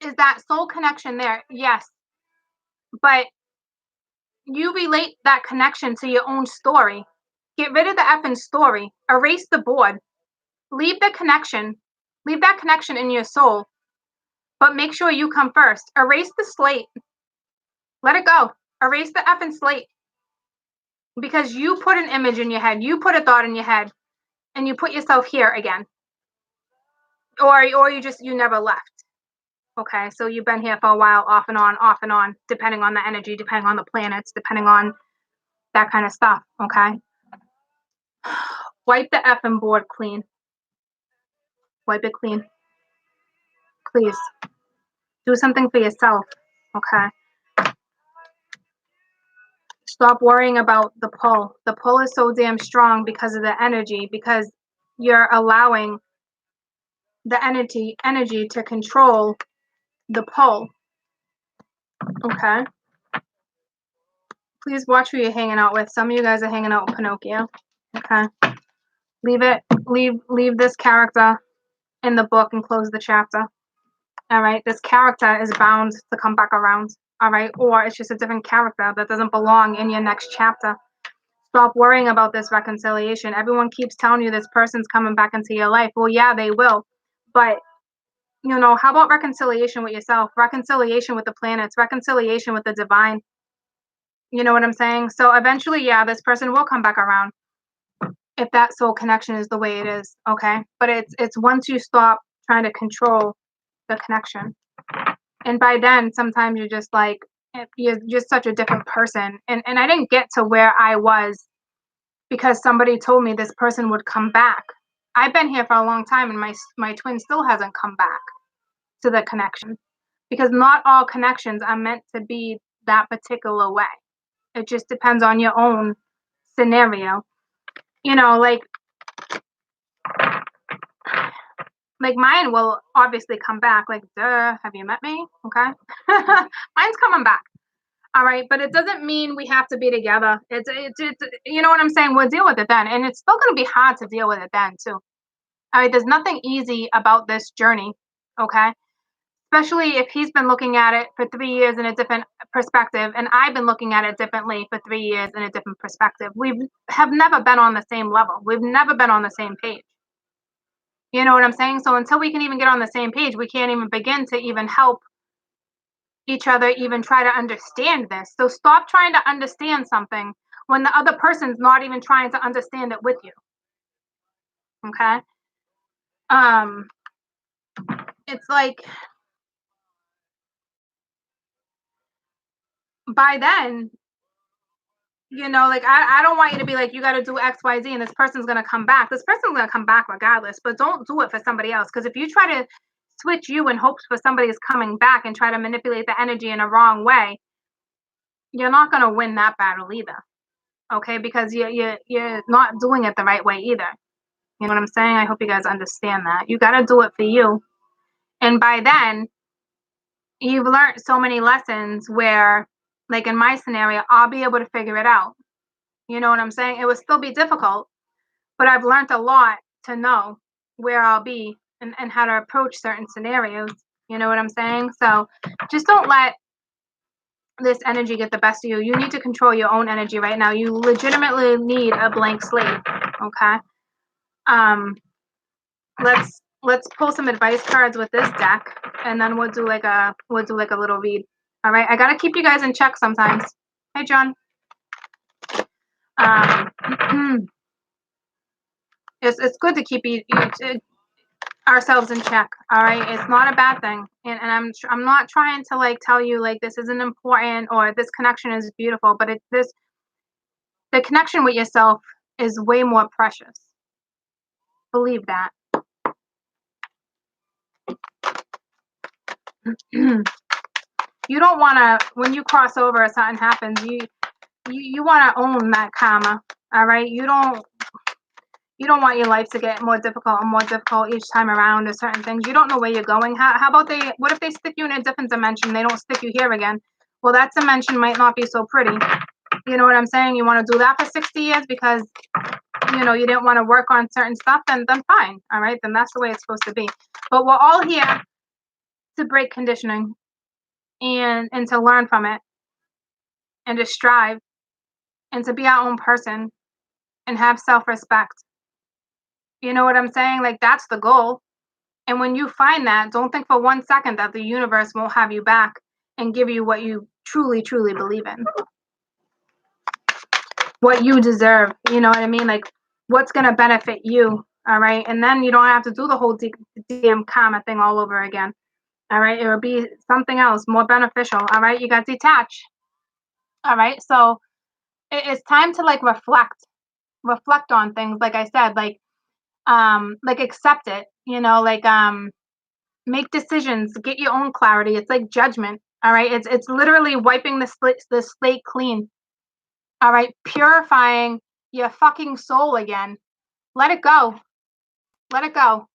is that soul connection there? Yes. But you relate that connection to your own story. Get rid of the effing story. Erase the board. Leave the connection. Leave that connection in your soul. But make sure you come first. Erase the slate. Let it go. Erase the effing slate. Because you put an image in your head. You put a thought in your head. And you put yourself here again. Or you never left. Okay, so you've been here for a while, off and on, depending on the energy, depending on the planets, depending on that kind of stuff. Okay. Wipe the effing board clean. Wipe it clean. Please. Do something for yourself. Okay. Stop worrying about the pull. The pull is so damn strong because of the energy, because you're allowing the energy to control the pull. Okay. Please watch who you're hanging out with. Some of you guys are hanging out with Pinocchio. Okay. Leave it. Leave this character in the book and close the chapter. All right. This character is bound to come back around. All right. Or it's just a different character that doesn't belong in your next chapter. Stop worrying about this reconciliation. Everyone keeps telling you this person's coming back into your life. Well, yeah, they will. But, you know, how about reconciliation with yourself? Reconciliation with the planets, reconciliation with the divine. You know what I'm saying? So eventually, yeah, this person will come back around if that soul connection is the way it is. Okay. But it's once you stop trying to control the connection. And by then, sometimes you're just like, you're just such a different person. And I didn't get to where I was because somebody told me this person would come back. I've been here for a long time and my twin still hasn't come back to the connection because not all connections are meant to be that particular way. It just depends on your own scenario. You know, like mine will obviously come back. Like, duh, have you met me? Okay. Mine's coming back. All right. But it doesn't mean we have to be together. It's, you know what I'm saying? We'll deal with it then. And it's still going to be hard to deal with it then, too. All right. There's nothing easy about this journey. Okay. Especially if he's been looking at it for 3 years in a different perspective, and I've been looking at it differently for 3 years in a different perspective. We have never been on the same level. We've never been on the same page. You know what I'm saying? So until we can even get on the same page, we can't even begin to even help each other even try to understand this. So stop trying to understand something when the other person's not even trying to understand it with you. Okay? It's like by then, you know, like I don't want you to be like, you got to do X, Y, Z, and this person's going to come back. This person's going to come back regardless, but don't do it for somebody else. Because if you try to switch you in hopes for somebody is coming back and try to manipulate the energy in a wrong way, you're not going to win that battle either. Okay? Because you're not doing it the right way either. You know what I'm saying? I hope you guys understand that. You got to do it for you. And by then, you've learned so many lessons where, like in my scenario, I'll be able to figure it out. You know what I'm saying? It would still be difficult, but I've learned a lot to know where I'll be and how to approach certain scenarios. You know what I'm saying? So just don't let this energy get the best of you. You need to control your own energy right now. You legitimately need a blank slate. Okay. Let's pull some advice cards with this deck, and then we'll do like a little read. All right. I gotta keep you guys in check sometimes. Hey, John. It's good to keep ourselves in check. All right. It's not a bad thing, and I'm not trying to like tell you like this isn't important or this connection is beautiful, but the connection with yourself is way more precious. Believe that. You don't want to, when you cross over or something happens, you want to own that karma. All right. You don't want your life to get more difficult and more difficult each time around or certain things. You don't know where you're going. How about what if they stick you in a different dimension? They don't stick you here again. Well, that dimension might not be so pretty. You know what I'm saying? You want to do that for 60 years because, you know, you didn't want to work on certain stuff, then fine. All right. Then that's the way it's supposed to be. But we're all here to break conditioning and to learn from it and to strive and to be our own person and have self-respect. You know what I'm saying? Like, that's the goal. And when you find that, don't think for 1 second that the universe won't have you back and give you what you truly, truly believe in. What you deserve. You know what I mean? Like, what's going to benefit you. All right. And then you don't have to do the whole damn karma thing all over again. All right. It will be something else more beneficial. All right. You got detached. All right. So it's time to like reflect on things. Like I said, like accept it, you know, like make decisions, get your own clarity. It's like judgment. All right. It's literally wiping the slate clean. All right. Purifying your fucking soul again. Let it go. Let it go.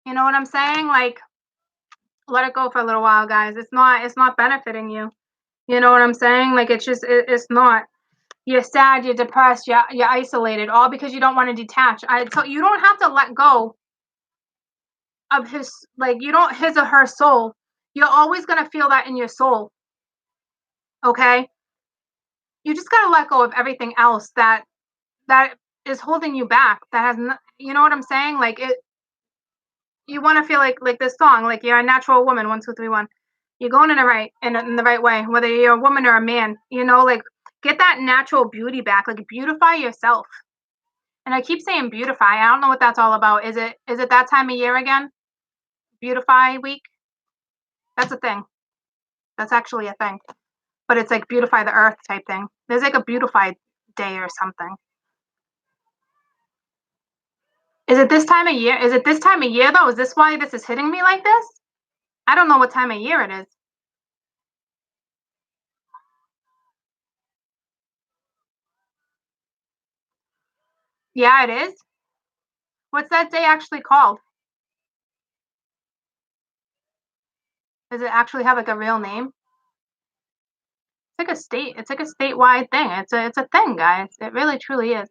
You know what I'm saying? Like, let it go for a little while, guys. It's not benefiting you. You know what I'm saying? Like, it's just it's not. You're sad, you're depressed, you're isolated, all because you don't want to detach. So you don't have to let go of his, like, you don't his or her soul. You're always gonna feel that in your soul. Okay? You just gotta let go of everything else that is holding you back. That has not, you know what I'm saying? Like it. You want to feel like this song, like you're a natural woman. 1, 2, 3, 1. You're going in the right way, whether you're a woman or a man. You know, like get that natural beauty back. Like beautify yourself. And I keep saying beautify. I don't know what that's all about. Is it that time of year again? Beautify week? That's a thing. That's actually a thing. But it's like beautify the earth type thing. There's like a beautify day or something. Is it this time of year? Is it this time of year though? Is this why this is hitting me like this? I don't know what time of year it is. Yeah, it is. What's that day actually called? Does it actually have like a real name? It's like a statewide thing. It's a thing, guys. It really truly is.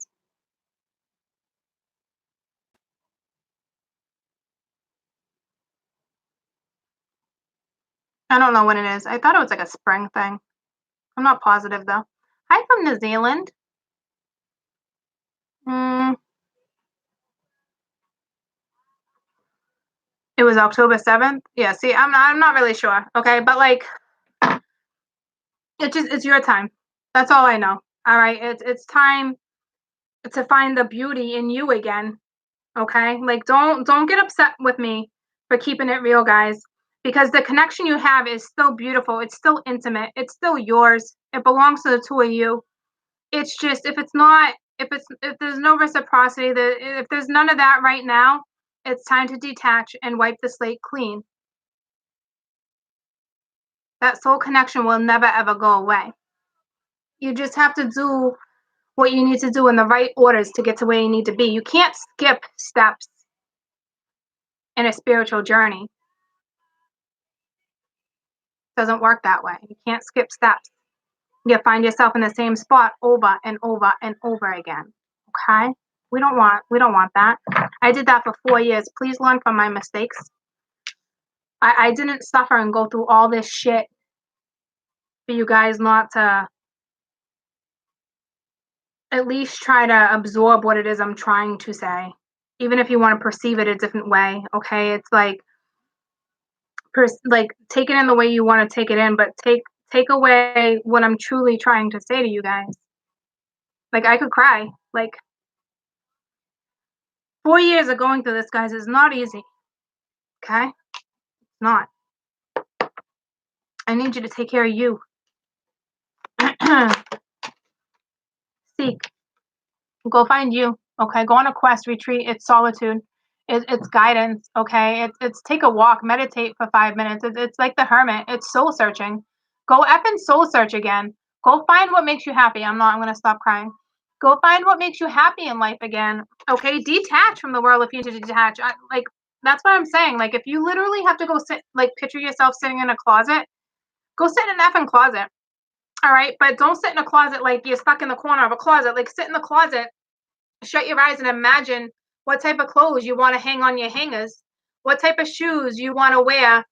I don't know when it is. I thought it was like a spring thing. I'm not positive though. Hi from New Zealand. It was October 7th. Yeah, see, I'm not really sure. Okay, but like it's your time. That's all I know. All right. It's time to find the beauty in you again. Okay? Like don't get upset with me for keeping it real, guys, because the connection you have is still beautiful. It's still intimate. It's still yours. It belongs to the two of you. It's just if there's no reciprocity, if there's none of that right now, it's time to detach and wipe the slate clean. That soul connection will never ever go away. You just have to do what you need to do in the right orders to get to where you need to be. You can't skip steps in a spiritual journey. It doesn't work that way. You can't skip steps. You find yourself in the same spot over and over and over again. Okay? We don't want that. I did that for 4 years. Please learn from my mistakes. I didn't suffer and go through all this shit for you guys not to at least try to absorb what it is I'm trying to say, even if you want to perceive it a different way. Okay, it's like take it in the way you want to take it in, but take away what I'm truly trying to say to you guys. Like, I could cry. Like, 4 years of going through this, guys, is not easy. Okay, it's not. I need you to take care of you. Seek. Go find you. Okay, go on a quest, retreat. It's solitude. It's guidance. Okay, it's take a walk, meditate for 5 minutes. It's like the hermit. It's soul searching. Go effing soul search again. Go find what makes you happy. I'm gonna stop crying. Go find what makes you happy in life again. Okay, detach from the world if you need to detach. Like, that's what I'm saying. Like, if you literally have to go sit, like, picture yourself sitting in a closet, go sit in an effing closet. All right, but don't sit in a closet like you're stuck in the corner of a closet. Like, sit in the closet, shut your eyes, and imagine what type of clothes you want to hang on your hangers, what type of shoes you want to wear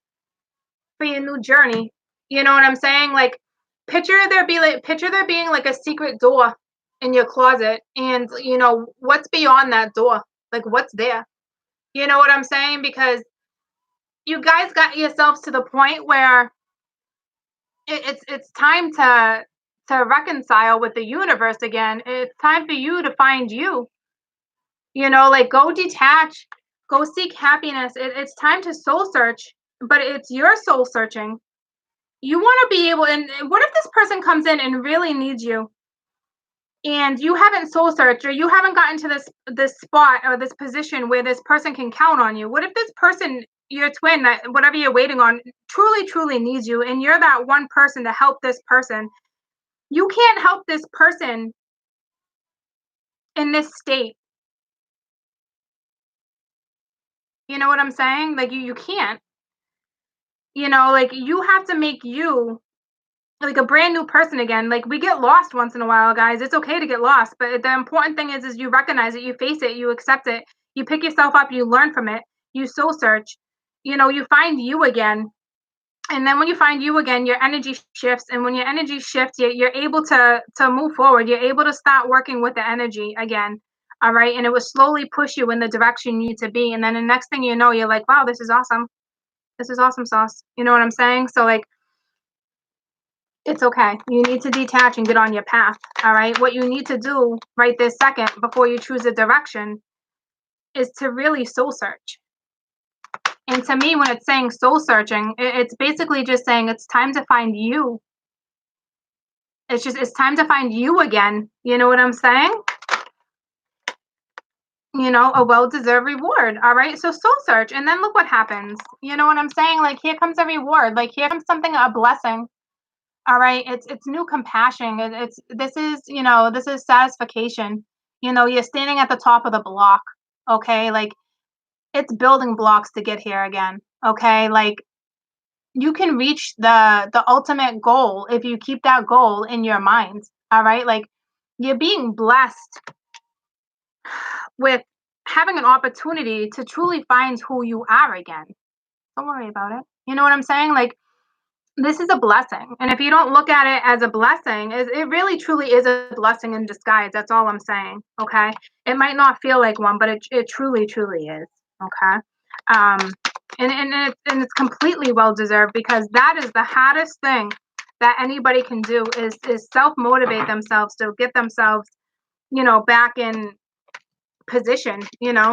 for your new journey. You know what I'm saying? Like, picture there being like a secret door in your closet, and what's beyond that door. Like, what's there? You know what I'm saying? Because you guys got yourselves to the point where it's time to reconcile with the universe again. It's time for you to find you. Like, go detach, go seek happiness. It's time to soul search, but it's your soul searching. You want to be able, and what if this person comes in and really needs you, and you haven't soul searched, or you haven't gotten to this spot or this position where this person can count on you? What if this person, your twin, that whatever you're waiting on, truly needs you, and you're that one person to help this person? You can't help this person in this state. You know what I'm saying? Like, you can't. Like, you have to make you like a brand new person again. Like, we get lost once in a while, guys. It's okay to get lost, but the important thing is you recognize it, you face it, you accept it, you pick yourself up, you learn from it, you soul search, you find you again. And then when you find you again, your energy shifts, and when your energy shifts, you're able to move forward. You're able to start working with the energy again. All right, and it will slowly push you in the direction you need to be, and then the next thing you know, you're like, wow, this is awesome. This is awesome sauce. You know what I'm saying? So, like, it's okay. You need to detach and get on your path. All right. What you need to do right this second before you choose a direction is to really soul search. And to me, when it's saying soul searching, it's basically just saying it's time to find you. It's time to find you again. You know what I'm saying? A well-deserved reward. All right. So soul search, and then look what happens. You know what I'm saying? Like, here comes a reward. Like, here comes a blessing. All right, it's new compassion. This is satisfaction. You're standing at the top of the block. Okay, like, it's building blocks to get here again. Okay, like, you can reach the ultimate goal if you keep that goal in your mind. All right, like, you're being blessed with having an opportunity to truly find who you are again. Don't worry about it. You know what I'm saying? Like, this is a blessing. And if you don't look at it as a blessing, it really truly is a blessing in disguise. That's all I'm saying. Okay. It might not feel like one, but it truly is. Okay. And it's completely well deserved, because that is the hardest thing that anybody can do is self-motivate themselves to get themselves, back in position.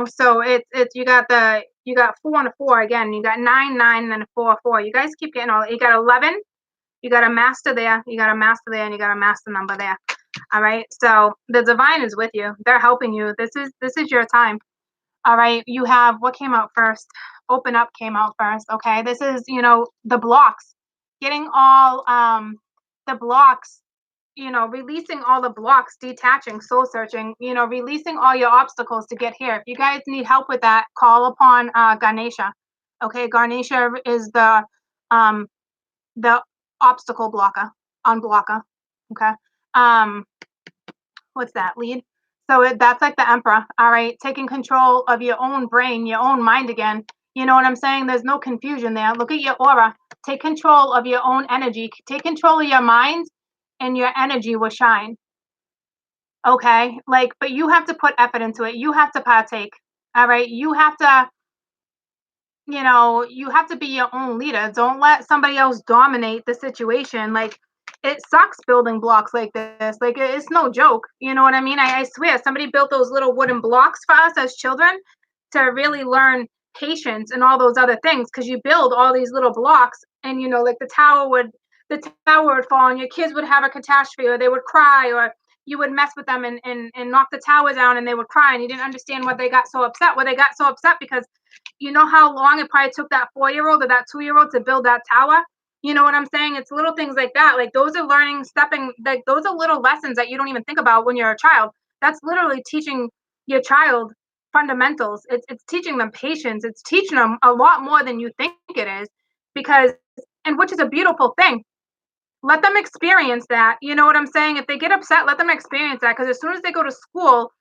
So it's you got 4 and a 4 again, you got 9 9 and then a 4 4. You guys keep getting all, you got 11, you got a master there, you got a master there, and you got a master number there. All right, so the divine is with you. They're helping you. This is your time. All right, you have, what came out first? Open up came out first. Okay, this is, the blocks, getting all the blocks, releasing all the blocks, detaching, soul searching, releasing all your obstacles to get here. If you guys need help with that, call upon Ganesha. Okay, Ganesha is the obstacle blocker, unblocker. Okay. What's that? Lead. So that's like the emperor. All right, taking control of your own brain, your own mind again. You know what I'm saying? There's no confusion there. Look at your aura. Take control of your own energy. Take control of your mind, and your energy will shine. Okay? Like, but you have to put effort into it. You have to partake. All right? You have to, you have to be your own leader. Don't let somebody else dominate the situation. Like, it sucks building blocks like this. Like, it's no joke. You know what I mean? I swear, somebody built those little wooden blocks for us as children to really learn patience and all those other things, because you build all these little blocks, and like the tower would fall, and your kids would have a catastrophe, or they would cry, or you would mess with them and knock the tower down, and they would cry, and you didn't understand what they got so upset. Well, they got so upset because you know how long it probably took that 4-year-old or that 2-year-old to build that tower. You know what I'm saying? It's little things like that. Like, those are like, those are little lessons that you don't even think about when you're a child. That's literally teaching your child fundamentals. It's teaching them patience. It's teaching them a lot more than you think it is, and which is a beautiful thing. Let them experience that. You know what I'm saying? If they get upset, let them experience that, because as soon as they go to school,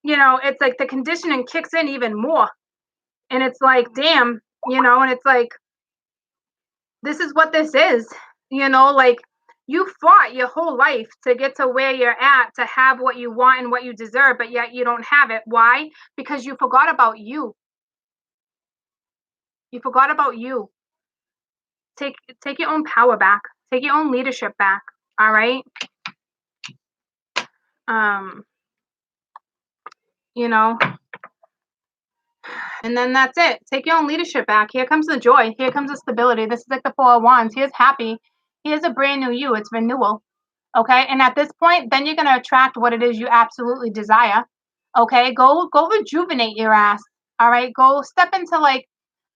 it's like the conditioning kicks in even more. And it's like, damn, and it's like, this is what this is, like, you fought your whole life to get to where you're at, to have what you want and what you deserve, but yet you don't have it. Why? Because you forgot about you. You forgot about you. Take your own power back. Take your own leadership back. All right? And then that's it. Take your own leadership back. Here comes the joy. Here comes the stability. This is like the 4 of Wands. Here's happy. Here's a brand new you. It's renewal. Okay? And at this point, then you're going to attract what it is you absolutely desire. Okay? Go rejuvenate your ass. All right? Go step into like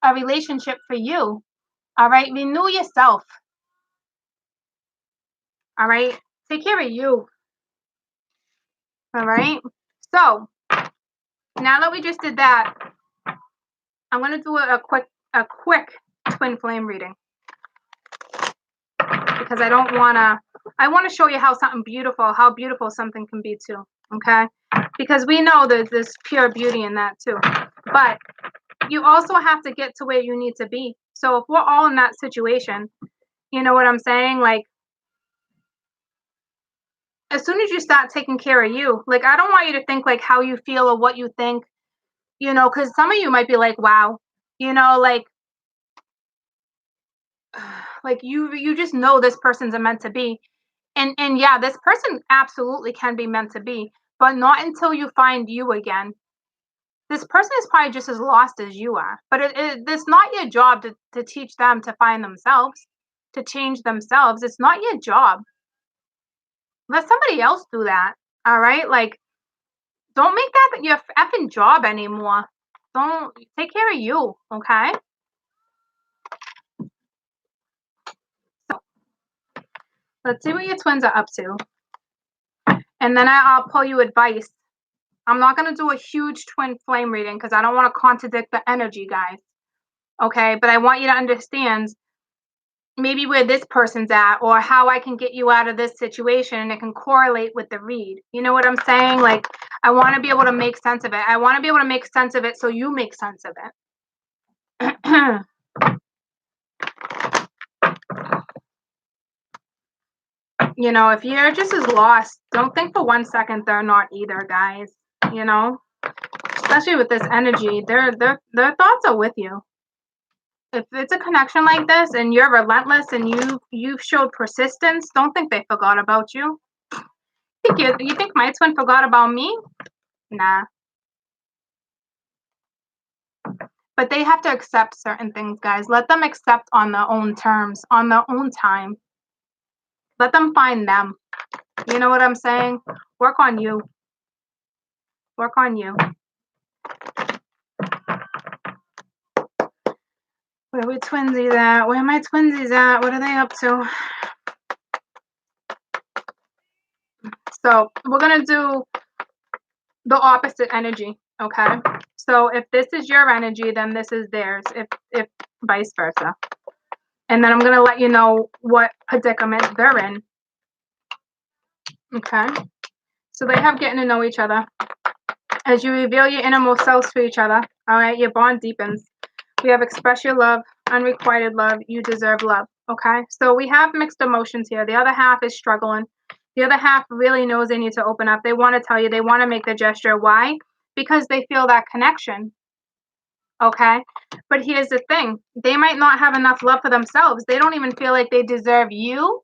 a relationship for you. All right? Renew yourself. All right? Take care of you. All right? So, now that we just did that, I'm going to do a quick twin flame reading, because I want to show you how beautiful something can be too. Okay? Because we know there's pure beauty in that too. But you also have to get to where you need to be. So if we're all in that situation, you know what I'm saying? Like, as soon as you start taking care of you, like, I don't want you to think like how you feel or what you think, because some of you might be like, wow, like you just know this person's a meant to be. And yeah, this person absolutely can be meant to be, but not until you find you again. This person is probably just as lost as you are, but it's not your job to teach them to find themselves, to change themselves. It's not your job. Let somebody else do that. All right? Like, don't make that your effing job anymore. Don't take care of you, okay? So, let's see what your twins are up to. And then I'll pull you advice. I'm not going to do a huge twin flame reading because I don't want to contradict the energy, guys. Okay? But I want you to understand maybe where this person's at, or how I can get you out of this situation, and it can correlate with the read. You know what I'm saying? Like, I want to be able to make sense of it. I want to be able to make sense of it so you make sense of it. If you're just as lost, don't think for 1 second they're not either, guys. Especially with this energy, their thoughts are with you. If it's a connection like this and you're relentless and you've showed persistence, don't think they forgot about you. You think my twin forgot about me? Nah. But they have to accept certain things, guys. Let them accept on their own terms, on their own time. Let them find them. You know what I'm saying? Work on you. Work on you. Where are we twinsies at? Where are my twinsies at? What are they up to? So we're going to do the opposite energy, okay? So if this is your energy, then this is theirs, if vice versa. And then I'm going to let you know what predicament they're in. Okay? So they have getting to know each other. As you reveal your innermost selves to each other, all right, your bond deepens. We have express your love. unrequited love. You deserve love. Okay, so we have mixed emotions here. The other half is struggling. The other half really knows they need to open up. They want to tell you. They want to make the gesture. Why? Because they feel that connection. Okay, but here's the thing. They might not have enough love for themselves. They don't even feel like they deserve you,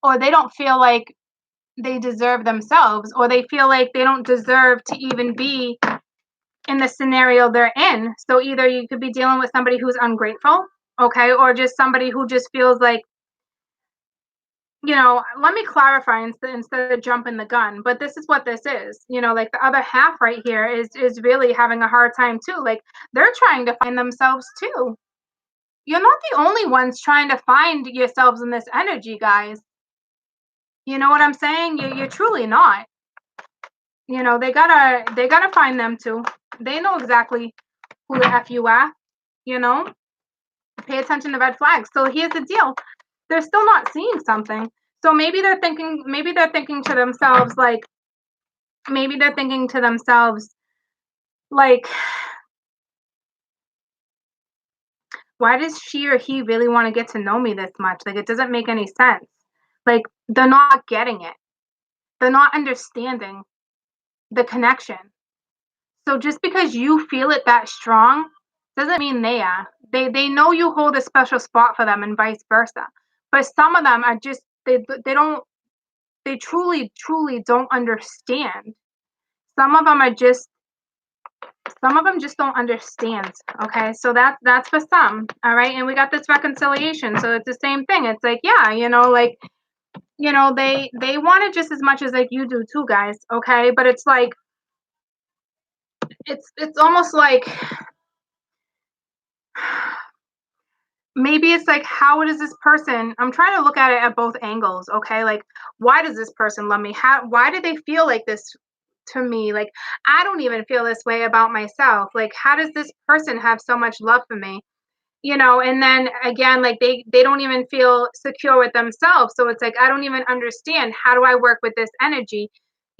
or they don't feel like they deserve themselves, or they feel like they don't deserve to even be in the scenario they're in. So either you could be dealing with somebody who's ungrateful, okay, or just somebody who just feels like, let me clarify instead of jumping the gun, but this is what this is. Like the other half right here is really having a hard time too. Like they're trying to find themselves too. You're not the only ones trying to find yourselves in this energy, guys. You know what I'm saying? You're truly not. They gotta find them too. They know exactly who the F you are, you know? Pay attention to red flags. So here's the deal. They're still not seeing something. So maybe they're thinking to themselves like, why does she or he really want to get to know me this much? Like it doesn't make any sense. Like they're not getting it. They're not understanding the connection. So just because you feel it that strong doesn't mean they are. They know you hold a special spot for them and vice versa. But some of them are just they truly don't understand. Some of them just don't understand. Okay? So that's for some, all right? And we got this reconciliation. So it's the same thing. It's like, yeah, they want it just as much as like you do too, guys, okay? But it's like it's almost like maybe it's like, how does this person, I'm trying to look at it at both angles, okay? Like, why does this person love me? Why do they feel like this to me? Like, I don't even feel this way about myself. Like, how does this person have so much love for me? And then again, like they don't even feel secure with themselves. So it's like, I don't even understand. How do I work with this energy?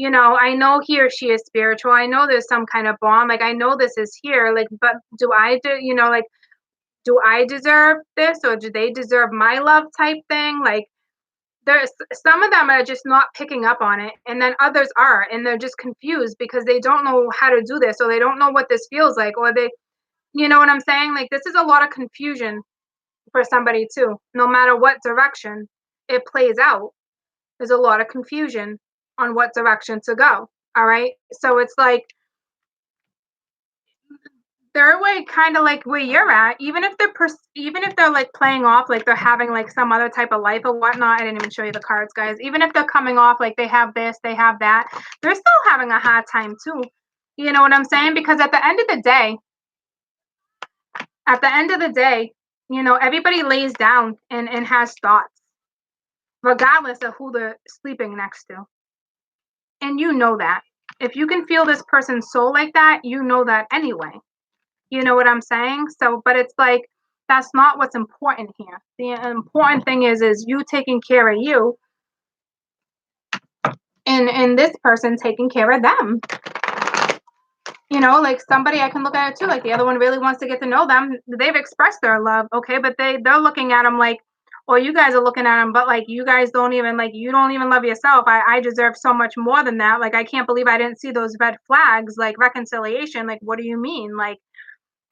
I know he or she is spiritual. I know there's some kind of bond. Like, I know this is here. Like, but do I do, like, do I deserve this or do they deserve my love type thing? Like there's some of them are just not picking up on it and then others are and they're just confused because they don't know how to do this or they don't know what this feels like or they you know what I'm saying? Like this is a lot of confusion for somebody too. No matter what direction it plays out, there's a lot of confusion on what direction to go. All right? So it's like they're like kind of like where you're at, even if they're like playing off like they're having like some other type of life or whatnot. I didn't even show you the cards, guys. Even if they're coming off like they have this, they have that, they're still having a hard time too. You know what I'm saying? Because at the end of the day, everybody lays down and has thoughts, regardless of who they're sleeping next to. And you know that. If you can feel this person's soul like that, you know that anyway. You know what I'm saying? So, but it's like, that's not what's important here. The important thing is you taking care of you and this person taking care of them. Like somebody I can look at it too, like the other one really wants to get to know them. They've expressed their love, okay, but they're looking at them like, or you guys are looking at them, but like you guys don't even like, you don't even love yourself. I deserve so much more than that. Like I can't believe I didn't see those red flags, like reconciliation. Like what do you mean? Like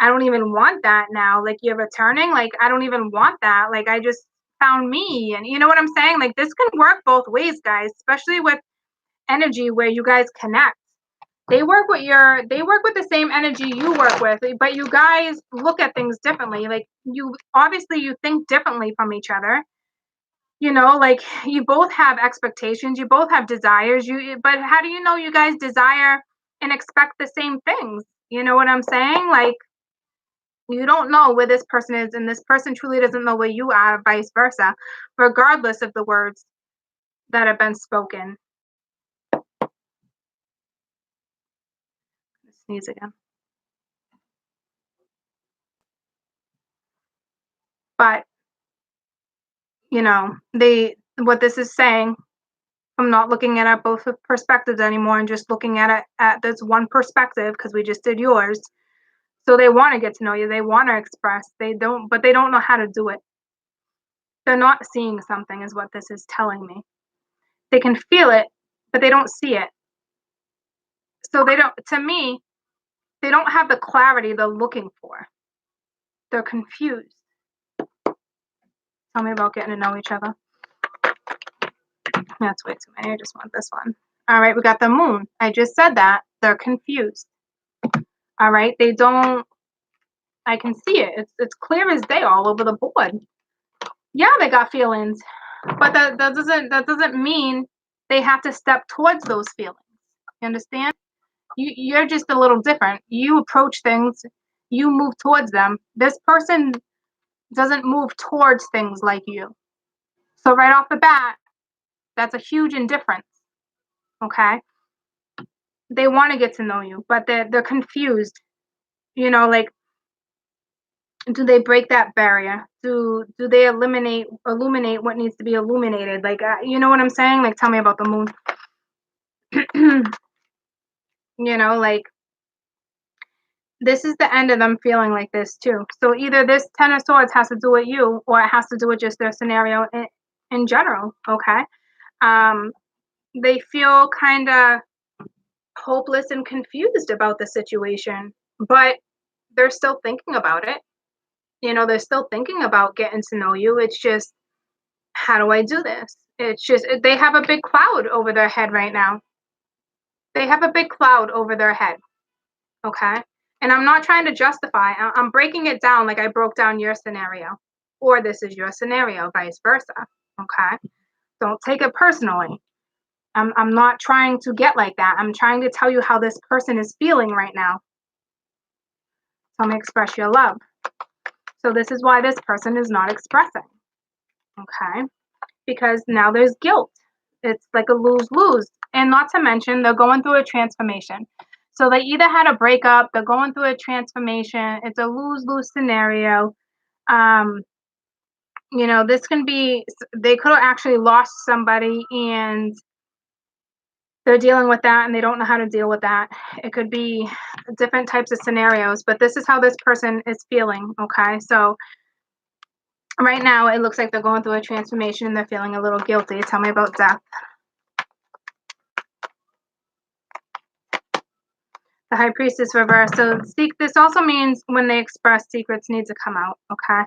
I don't even want that now. Like you're returning. Like I don't even want that. Like I just found me. And you know what I'm saying? Like this can work both ways, guys, especially with energy where you guys connect. They work with the same energy you work with, but you guys look at things differently. Like you think differently from each other. Like you both have expectations, you both have desires, but how do you know you guys desire and expect the same things? You know what I'm saying? Like you don't know where this person is, and this person truly doesn't know where you are, vice versa, regardless of the words that have been spoken. Sneeze again. But what this is saying, I'm not looking at both perspectives anymore and just looking at it at this one perspective because we just did yours. So they want to get to know you. They want to express. But they don't know how to do it. They're not seeing something is what this is telling me. They can feel it, but they don't see it. So to me, they don't have the clarity they're looking for. They're confused. Tell me about getting to know each other. That's way too many. I just want this one. All right, we got the moon. I just said that. They're confused. All right, they don't. I can see it. It's clear as day all over the board. Yeah, they got feelings, but that doesn't mean they have to step towards those feelings. You understand? You're just a little different. You approach things, you move towards them. This person doesn't move towards things like you. So right off the bat, that's a huge indifference. Okay? They want to get to know you, but they're confused. You know, like, do they break that barrier? Do they illuminate what needs to be illuminated? Like, you know what I'm saying? Like, tell me about the moon. You know, like, this is the end of them feeling like this too. So either this Ten of Swords has to do with you, or it has to do with just their scenario in general. Okay. They feel kind of hopeless and confused about the situation, but they're still thinking about it. You know, they're still thinking about getting to know you. It's just, how do I do this? It's just, they have a big cloud over their head right now. They have a big cloud over their head. Okay. And I'm not trying to justify, I'm breaking it down like I broke down your scenario, or this is your scenario, vice versa. Okay. Don't take it personally. I'm not trying to get like that. I'm trying to tell you how this person is feeling right now. Tell me, express your love. So this is why this person is not expressing. Okay. Because now there's guilt. It's like a lose-lose. And not to mention, they're going through a transformation. So they either had a breakup, they're going through a transformation. It's a lose-lose scenario. You know, this can be, they could have actually lost somebody and they're dealing with that and they don't know how to deal with that. It could be different types of scenarios, but this is how this person is feeling. Okay. So right now it looks like they're going through a transformation and they're feeling a little guilty. Tell me about death. The High Priestess reverse. So this also means when they express, secrets need to come out. Okay.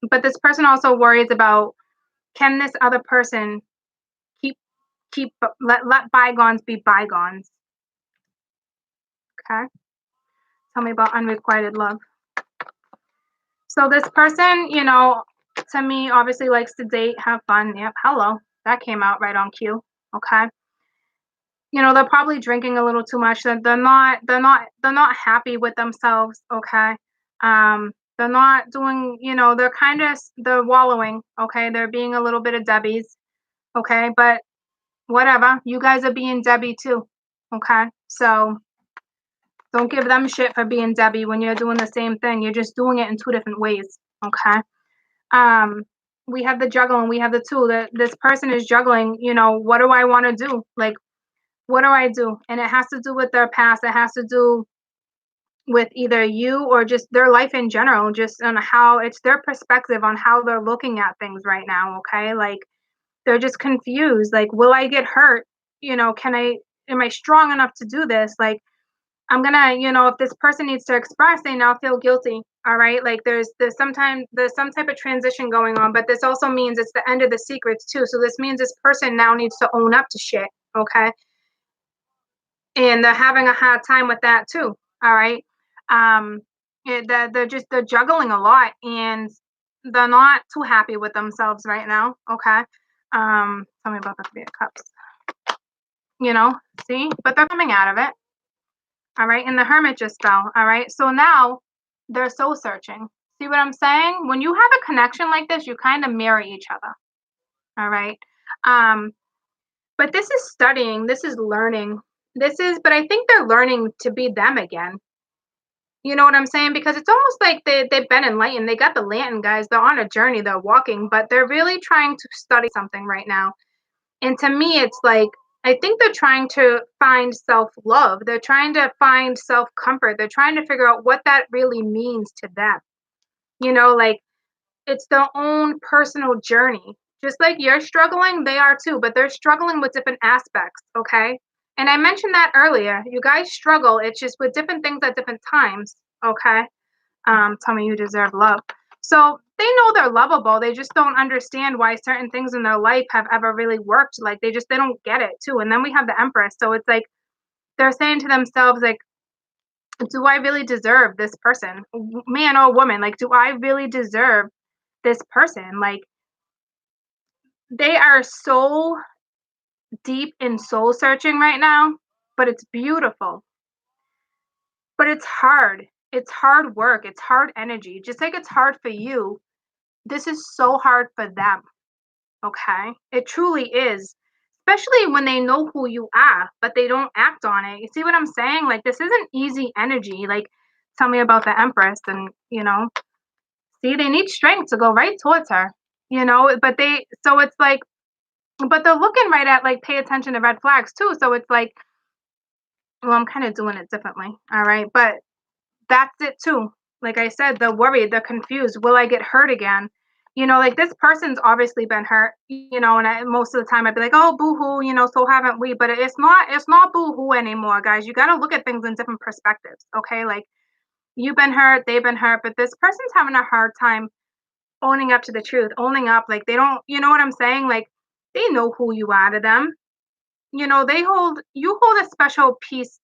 But this person also worries about, can this other person let bygones be bygones. Okay. Tell me about unrequited love. So this person, you know, to me, obviously likes to date, have fun. Yep. Hello. That came out right on cue. Okay. You know, they're probably drinking a little too much. They're not happy with themselves. Okay. They're not doing, you know, they're wallowing. Okay. They're being a little bit of Debbie's. Okay. But whatever. You guys are being Debbie too. Okay. So don't give them shit for being Debbie when you're doing the same thing. You're just doing it in two different ways. Okay. We have the juggling, we have the two. This person is juggling, you know, what do I want to do? Like, what do I do? And it has to do with their past. It has to do with either you or just their life in general, just on how it's their perspective on how they're looking at things right now. Okay. Like, they're just confused. Like, will I get hurt? You know, am I strong enough to do this? Like, I'm gonna, you know, if this person needs to express, they now feel guilty. All right. Like there's some type of transition going on, but this also means it's the end of the secrets too. So this means this person now needs to own up to shit. Okay. And they're having a hard time with that too. All right. They're juggling a lot and they're not too happy with themselves right now. Okay. Tell me about the Three of Cups. You know, see, but they're coming out of it. All right. And the Hermit just fell. All right. So now they're soul searching. See what I'm saying? When you have a connection like this, you kind of mirror each other. All right. But this is studying. This is learning. But I think they're learning to be them again. You know what I'm saying? Because it's almost like they've been enlightened. They got the lantern, guys. They're on a journey. They're walking, but they're really trying to study something right now. And to me, it's like I think they're trying to find self-love. They're trying to find self-comfort. They're trying to figure out what that really means to them. Like it's their own personal journey. Just like you're struggling, they are too, but they're struggling with different aspects, okay? And I mentioned that earlier. You guys struggle, it's just with different things at different times, okay? Tell me you deserve love. So they know they're lovable. They just don't understand why certain things in their life have ever really worked. Like they don't get it too. And then we have the Empress. So it's like they're saying to themselves, like, do I really deserve this person? Man or woman, like, do I really deserve this person? Like, they are so deep in soul searching right now, but it's beautiful. But it's hard. It's hard work. It's hard energy. Just like it's hard for you, this is so hard for them. Okay? It truly is. Especially when they know who you are, but they don't act on it. You see what I'm saying? Like, this isn't easy energy. Like, tell me about the Empress. And, see, they need strength to go right towards her, so it's like, but they're looking right at, like, pay attention to red flags too. So it's like, well, I'm kind of doing it differently. All right. But that's it too. Like I said, they're worried, they're confused. Will I get hurt again? Like this person's obviously been hurt, and most of the time I'd be like, oh, boo-hoo, so haven't we? But it's not boo-hoo anymore, guys. You got to look at things in different perspectives, okay? Like you've been hurt, they've been hurt, but this person's having a hard time owning up to the truth, owning up. Like they don't, you know what I'm saying? Like they know who you are to them. You hold a special piece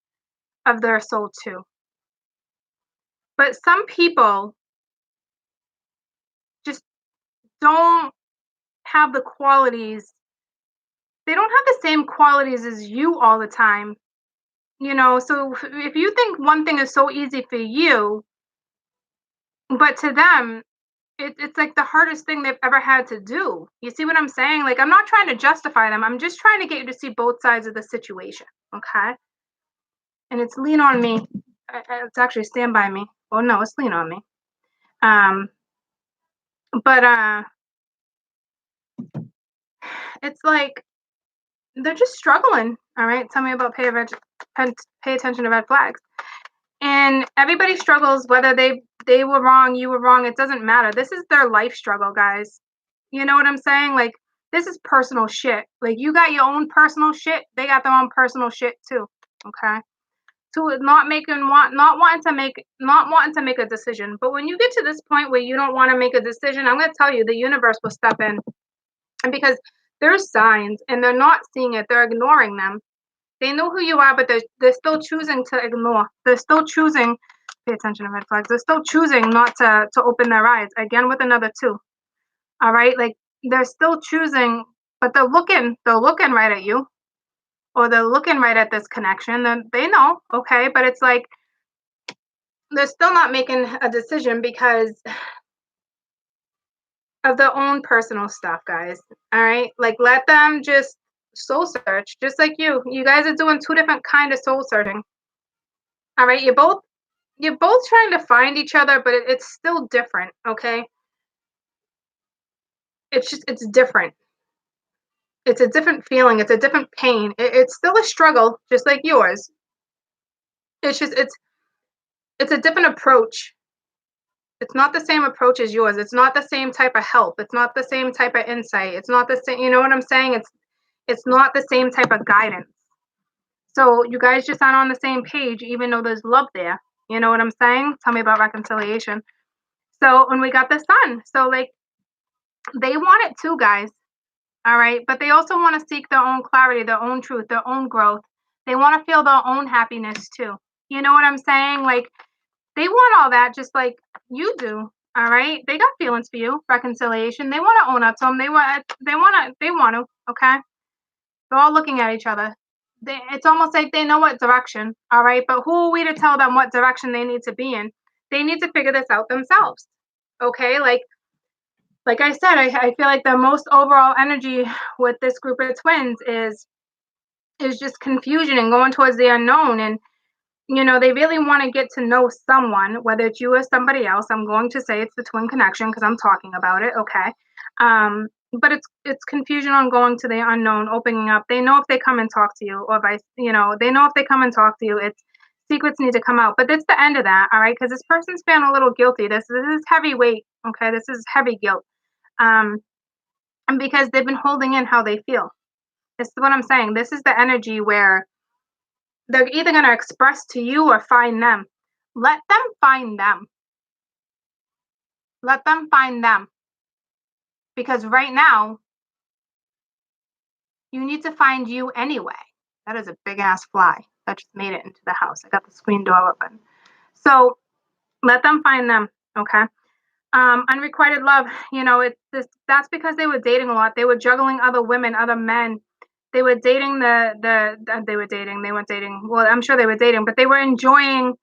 of their soul too. But some people just don't have the qualities. They don't have the same qualities as you all the time. So if you think one thing is so easy for you, but to them, it's like the hardest thing they've ever had to do. You see what I'm saying? Like, I'm not trying to justify them. I'm just trying to get you to see both sides of the situation. Okay. And it's lean on me. It's actually stand by me. Oh no, it's lean on me. Um, but it's like they're just struggling. All right. Tell me about pay attention to red flags. And everybody struggles, whether they were wrong, you were wrong. It doesn't matter. This is their life struggle, guys. You know what I'm saying? Like this is personal shit. Like you got your own personal shit. They got their own personal shit too. Okay. To not wanting to make a decision. But when you get to this point where you don't want to make a decision, I'm gonna tell you the universe will step in. And because there's signs and they're not seeing it, they're ignoring them. They know who you are, but they're still choosing to ignore. They're still choosing, pay attention to red flags. They're still choosing not to open their eyes. Again with another 2. All right? Like they're still choosing, but they're looking right at you. Or they're looking right at this connection. Then they know, okay, but it's like they're still not making a decision because of their own personal stuff, guys. All right? Like let them just soul search, just like you. You guys are doing 2 different kind of soul searching. All right, you're both trying to find each other, but it's still different, okay? It's different. It's a different feeling. It's a different pain. It's still a struggle, just like yours. It's a different approach. It's not the same approach as yours. It's not the same type of help. It's not the same type of insight. It's not the same. You know what I'm saying? It's not the same type of guidance. So you guys just aren't on the same page, even though there's love there. You know what I'm saying? Tell me about reconciliation. So when we got the sun, so like they want it too, guys. All right. But they also want to seek their own clarity, their own truth, their own growth. They want to feel their own happiness too. You know what I'm saying? Like they want all that just like you do. All right. They got feelings for you, reconciliation. They want to own up to them. They want to. Okay. They're all looking at each other. It's almost like they know what direction. All right. But who are we to tell them what direction they need to be in? They need to figure this out themselves. Okay. Like I said, I feel like the most overall energy with this group of twins is just confusion and going towards the unknown. And, they really want to get to know someone, whether it's you or somebody else. I'm going to say it's the twin connection because I'm talking about it. Okay. but it's confusion on going to the unknown, opening up. They know if they come and talk to you, or vice, they know if they come and talk to you, it's secrets need to come out. But it's the end of that, all right? Because this person's feeling a little guilty. This is heavy weight, okay? This is heavy guilt. And because they've been holding in how they feel. This is what I'm saying. This is the energy where they're either going to express to you or find them. Let them find them. Let them find them. Because right now, you need to find you anyway. That is a big ass fly that just made it into the house. I got the screen door open. So let them find them, okay? Unrequited love, that's because they were dating a lot. They were juggling other women, other men. They were dating they weren't dating. Well, I'm sure they were dating, but they were enjoying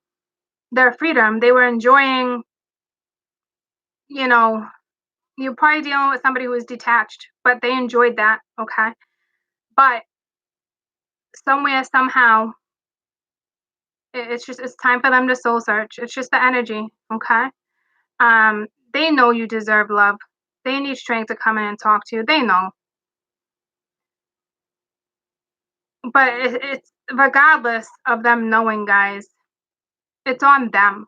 their freedom. They were enjoying, you're probably dealing with somebody who was detached, but they enjoyed that, okay? But somewhere, somehow, it's time for them to soul search. It's just the energy, okay? They know you deserve love. They need strength to come in and talk to you. They know. But it's regardless of them knowing, guys, it's on them.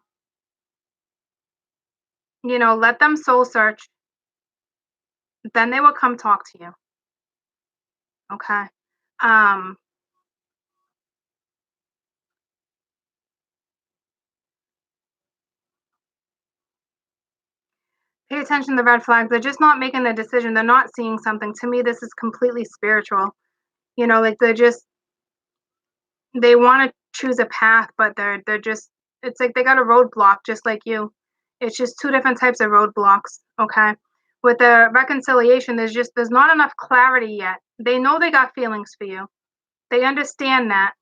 Let them soul search. Then they will come talk to you. Okay. Pay attention to the red flags. They're just not making the decision. They're not seeing something. To me, this is completely spiritual. Like they want to choose a path, but they're just, it's like they got a roadblock just like you. It's just two different types of roadblocks, okay? With the reconciliation, there's not enough clarity yet. They know they got feelings for you. They understand that,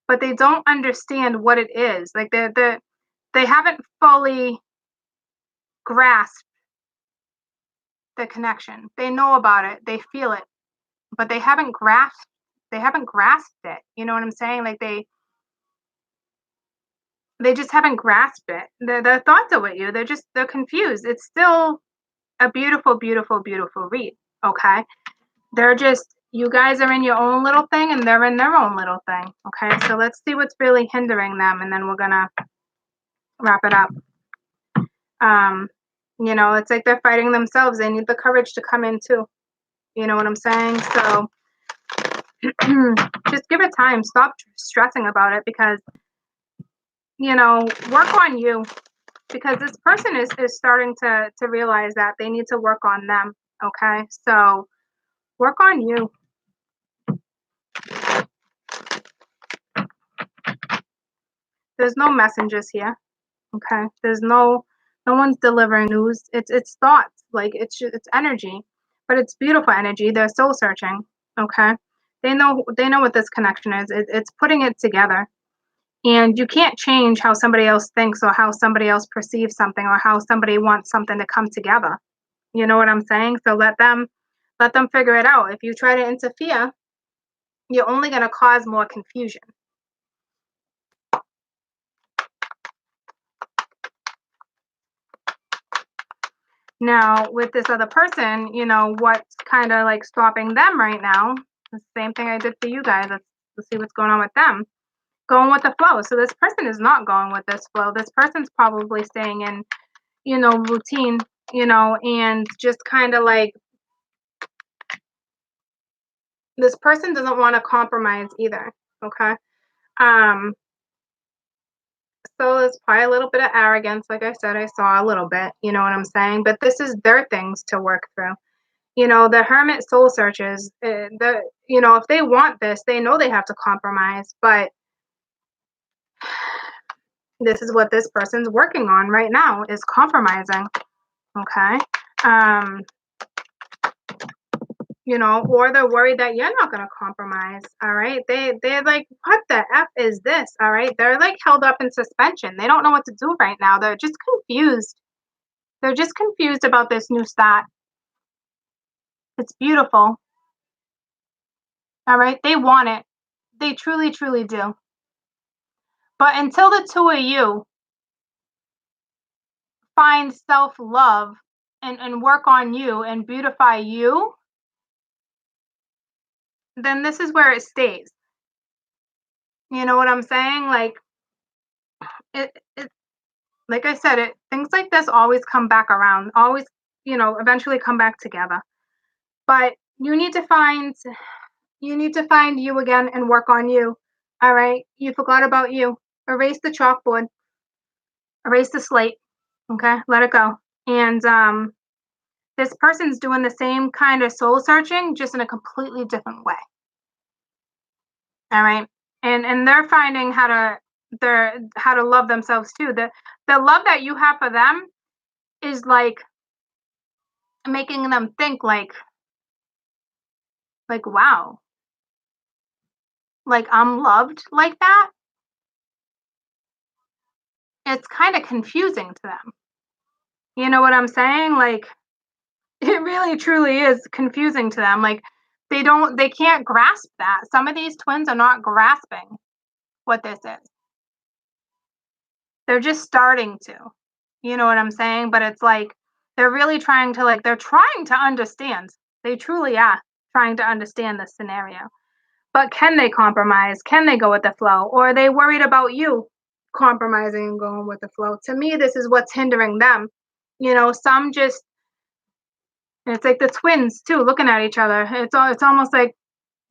but they don't understand what it is. Like they haven't fully grasped the connection. They know about it, they feel it, but they haven't grasped it. You know what I'm saying? Like they just haven't grasped it. Their thoughts are with you. They're confused. It's still a beautiful, beautiful, beautiful read. Okay. They're just, you guys are in your own little thing and they're in their own little thing. Okay. So let's see what's really hindering them, and then we're gonna wrap it up. It's like they're fighting themselves. They need the courage to come in too. You know what I'm saying? So just give it time. Stop stressing about it, because work on you, because this person is starting to realize that they need to work on them. Okay, so work on you. There's no messengers here. Okay, there's no one's delivering news. It's thoughts, like it's energy, but it's beautiful energy. They're soul searching. Okay, they know what this connection is. It's putting it together. And you can't change how somebody else thinks, or how somebody else perceives something, or how somebody wants something to come together. You know what I'm saying? So let them figure it out. If you try to interfere, you're only going to cause more confusion. Now, with this other person, what's kind of like stopping them right now? The same thing I did for you guys. Let's see what's going on with them. Going with the flow. So this person is not going with this flow. This person's probably staying in, routine, and just kind of like, this person doesn't want to compromise either. Okay. So there's probably a little bit of arrogance. Like I said, I saw a little bit, you know what I'm saying? But this is their things to work through. The hermit soul searches, if they want this, they know they have to compromise, but this is what this person's working on right now, is compromising. Okay. Or they're worried that you're not going to compromise. All right. They're like, what the F is this? All right. They're like held up in suspension. They don't know what to do right now. They're just confused. They're just confused about this new start. It's beautiful. All right. They want it. They truly, truly do. But until the two of you find self-love and work on you and beautify you, then this is where it stays. You know what I'm saying? Like it like I said, things like this always come back around, always, eventually come back together. But you need to find you again and work on you. All right? You forgot about you. Erase the chalkboard, erase the slate. Okay? Let it go. And this person's doing the same kind of soul searching, just in a completely different way. All right? And they're finding how to love themselves too. The love that you have for them is like making them think like wow, like I'm loved like that. It's kind of confusing to them. You know what I'm saying? Like it really truly is confusing to them. Like they can't grasp that. Some of these twins are not grasping what this is. They're just starting to. You know what I'm saying? But it's like they're really trying to they're trying to understand. They truly are trying to understand the scenario. But can they compromise? Can they go with the flow? Or are they worried about you compromising and going with the flow? To me, this is what's hindering them. Some just it's like the twins too, looking at each other. It's almost like,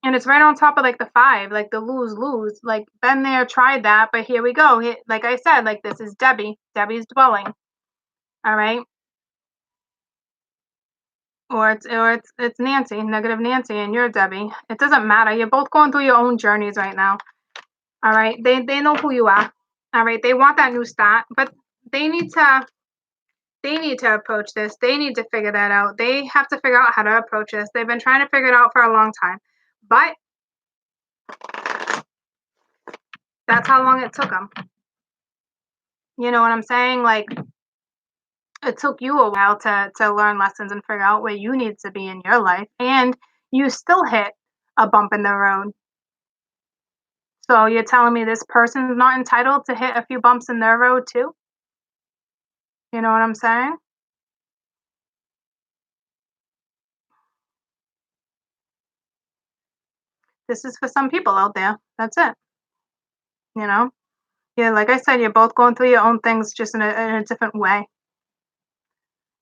and it's right on top of like the five, like the lose. Like been there, tried that, but here we go. Like I said, like this is Debbie. Debbie's dwelling. All right. Or it's Nancy, negative Nancy, and you're Debbie. It doesn't matter. You're both going through your own journeys right now. All right. They know who you are. All right. They want that new start, but they need to approach this. They need to figure that out. They have to figure out how to approach this. They've been trying to figure it out for a long time. But that's how long it took them. You know what I'm saying? Like it took you a while to learn lessons and figure out where you need to be in your life, and you still hit a bump in the road. So you're telling me this person's not entitled to hit a few bumps in their road too? You know what I'm saying? This is for some people out there. That's it. You know? Yeah, like I said, you're both going through your own things just in a different way.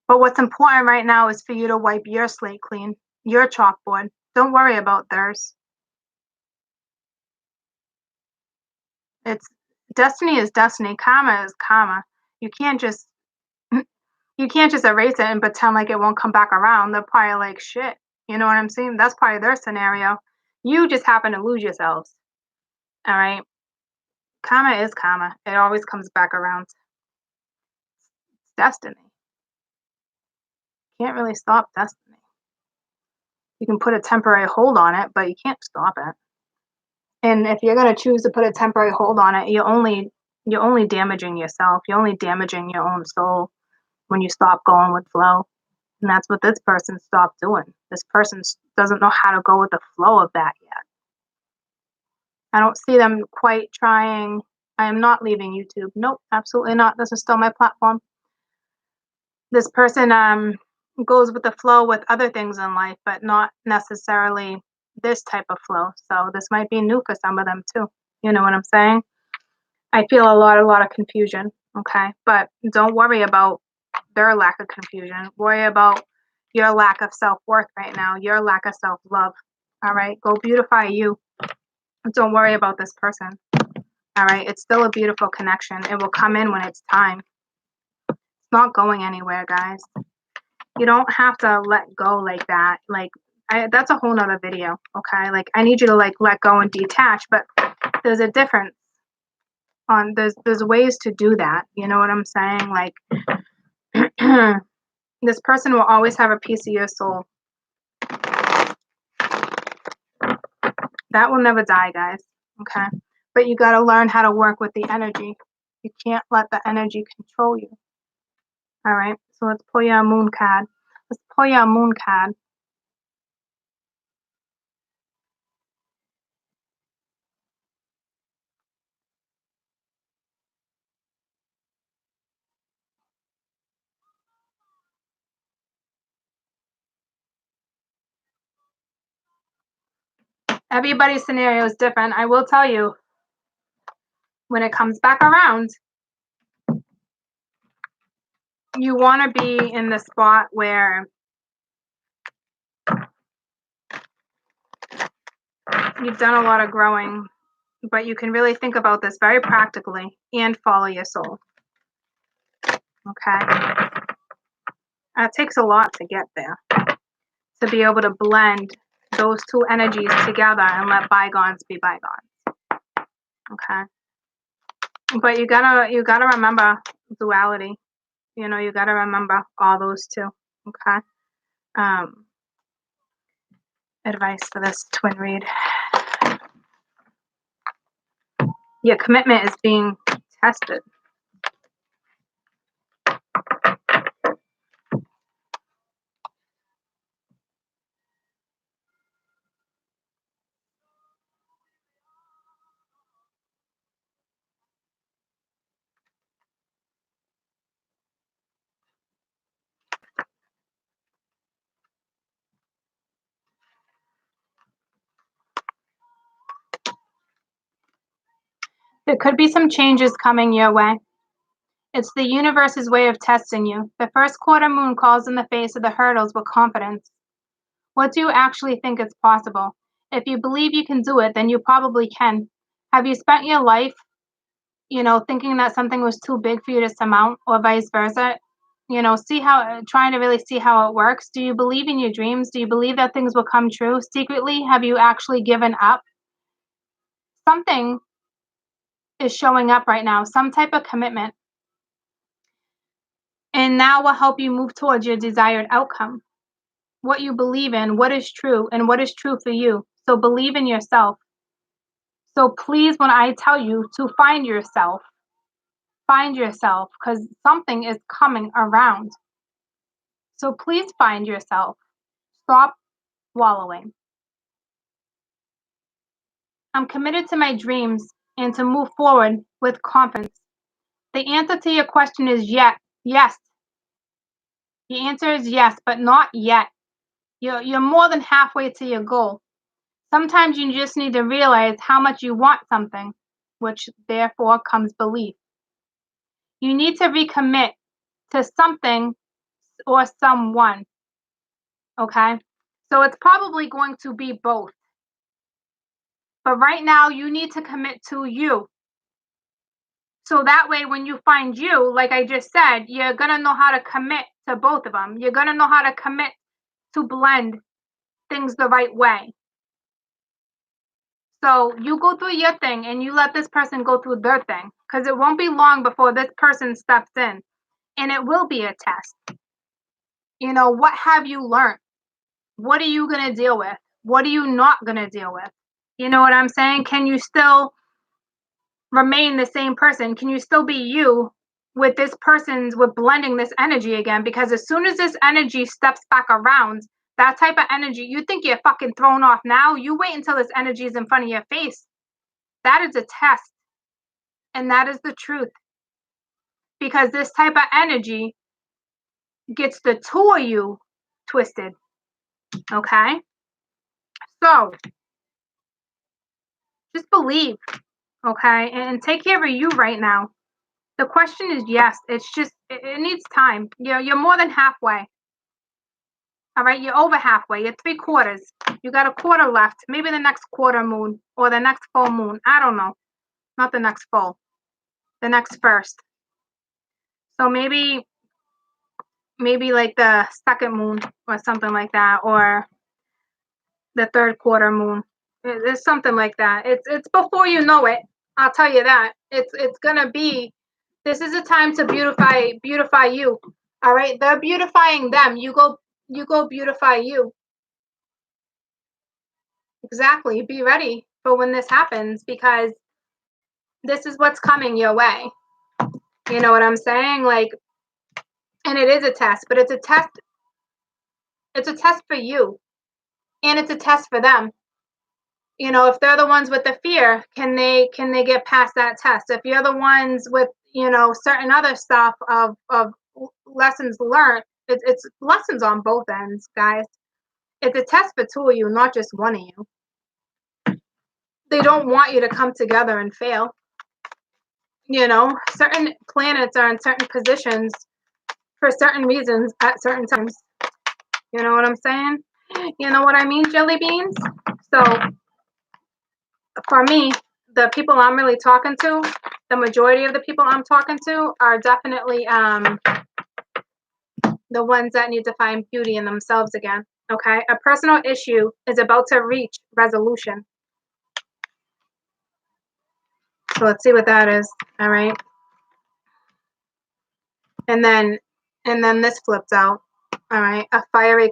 But what's important right now is for you to wipe your slate clean, your chalkboard. Don't worry about theirs. It's destiny is destiny. Karma is karma. You can't just you can't just erase it and pretend like it won't come back around. They're probably like shit. You know what I'm saying? That's probably their scenario. You just happen to lose yourselves. All right. Karma is karma. It always comes back around. It's destiny. Can't really stop destiny. You can put a temporary hold on it, but you can't stop it. And if you're gonna choose to put a temporary hold on it, you're only damaging yourself. You're only damaging your own soul when you stop going with flow. And that's what this person stopped doing. This person doesn't know how to go with the flow of that yet. I don't see them quite trying. I am not leaving YouTube. Nope, absolutely not. This is still my platform. This person goes with the flow with other things in life, but not necessarily this type of flow. So this might be new for some of them too. You know what I'm saying? I feel a lot of confusion. Okay, but don't worry about their lack of confusion. Worry about your lack of self-worth right now, your lack of self-love. All right, go beautify you. Don't worry about this person. All right, it's still a beautiful connection. It will come in when it's time. It's not going anywhere, guys. You don't have to let go like that. That's a whole nother video. Okay, like I need you to let go and detach, but there's a difference on there's ways to do that. You know what I'm saying? Like this person will always have a piece of your soul. That will never die, guys. Okay, but you got to learn how to work with the energy. You can't let the energy control you. All right, so let's pull you a moon card. Let's pull you a moon card. Everybody's scenario is different. I will tell you, when it comes back around, you want to be in the spot where you've done a lot of growing, but you can really think about this very practically and follow your soul. Okay? It takes a lot to get there, to be able to blend those two energies together and let bygones be bygones. Okay? But you gotta remember duality. You know, you gotta remember all those two. Okay? Advice for this twin read. Your commitment is being tested. There could be some changes coming your way. It's the universe's way of testing you. The first quarter moon calls in the face of the hurdles with confidence. What do you actually think is possible? If you believe you can do it, then you probably can. Have you spent your life, thinking that something was too big for you to surmount, or vice versa? Trying to really see how it works. Do you believe in your dreams? Do you believe that things will come true? Secretly, have you actually given up? Something is showing up right now, some type of commitment. And now will help you move towards your desired outcome. What you believe in, what is true, and what is true for you. So believe in yourself. So please, when I tell you to find yourself, because something is coming around. So please find yourself. Stop wallowing. I'm committed to my dreams and to move forward with confidence. The answer to your question is yes. The answer is yes, but not yet. You're more than halfway to your goal. Sometimes you just need to realize how much you want something, which therefore comes belief. You need to recommit to something or someone. Okay? So it's probably going to be both. But right now, you need to commit to you. So that way, when you find you, like I just said, you're going to know how to commit to both of them. You're going to know how to commit to blend things the right way. So you go through your thing and you let this person go through their thing, because it won't be long before this person steps in, and it will be a test. What have you learned? What are you going to deal with? What are you not going to deal with? You know what I'm saying? Can you still remain the same person? Can you still be you with with blending this energy again? Because as soon as this energy steps back around, that type of energy, you think you're fucking thrown off now, you wait until this energy is in front of your face. That is a test. And that is the truth. Because this type of energy gets the two of you twisted. Okay? So, just believe. Okay? And take care of you right now. The question is yes. It's just, it needs time. You're more than halfway. All right? You're over halfway. You're 3/4. You got a quarter left. Maybe the next quarter moon or the next full moon. I don't know. Not the next full. The next first. So maybe like the second moon or something like that, or the third quarter moon. It's something like that. It's before you know it. I'll tell you that. It's gonna be. This is a time to beautify you. All right, they're beautifying them. You go beautify you. Exactly. Be ready for when this happens, because this is what's coming your way. You know what I'm saying? Like, and it is a test, but it's a test. It's a test for you, and it's a test for them. If they're the ones with the fear, can they get past that test? If you're the ones with certain other stuff of lessons learned, it's lessons on both ends, guys. It's a test for two of you, not just one of you. they don't want you to come together and fail. You know, certain planets are in certain positions for certain reasons at certain times. You know what I'm saying? You know what I mean, jelly beans? So for me, the people I'm really talking to, the majority of the people I'm talking to are definitely the ones that need to find beauty in themselves again. Okay? A personal issue is about to reach resolution. So let's see what that is. All right. And then this flips out. All right. A fiery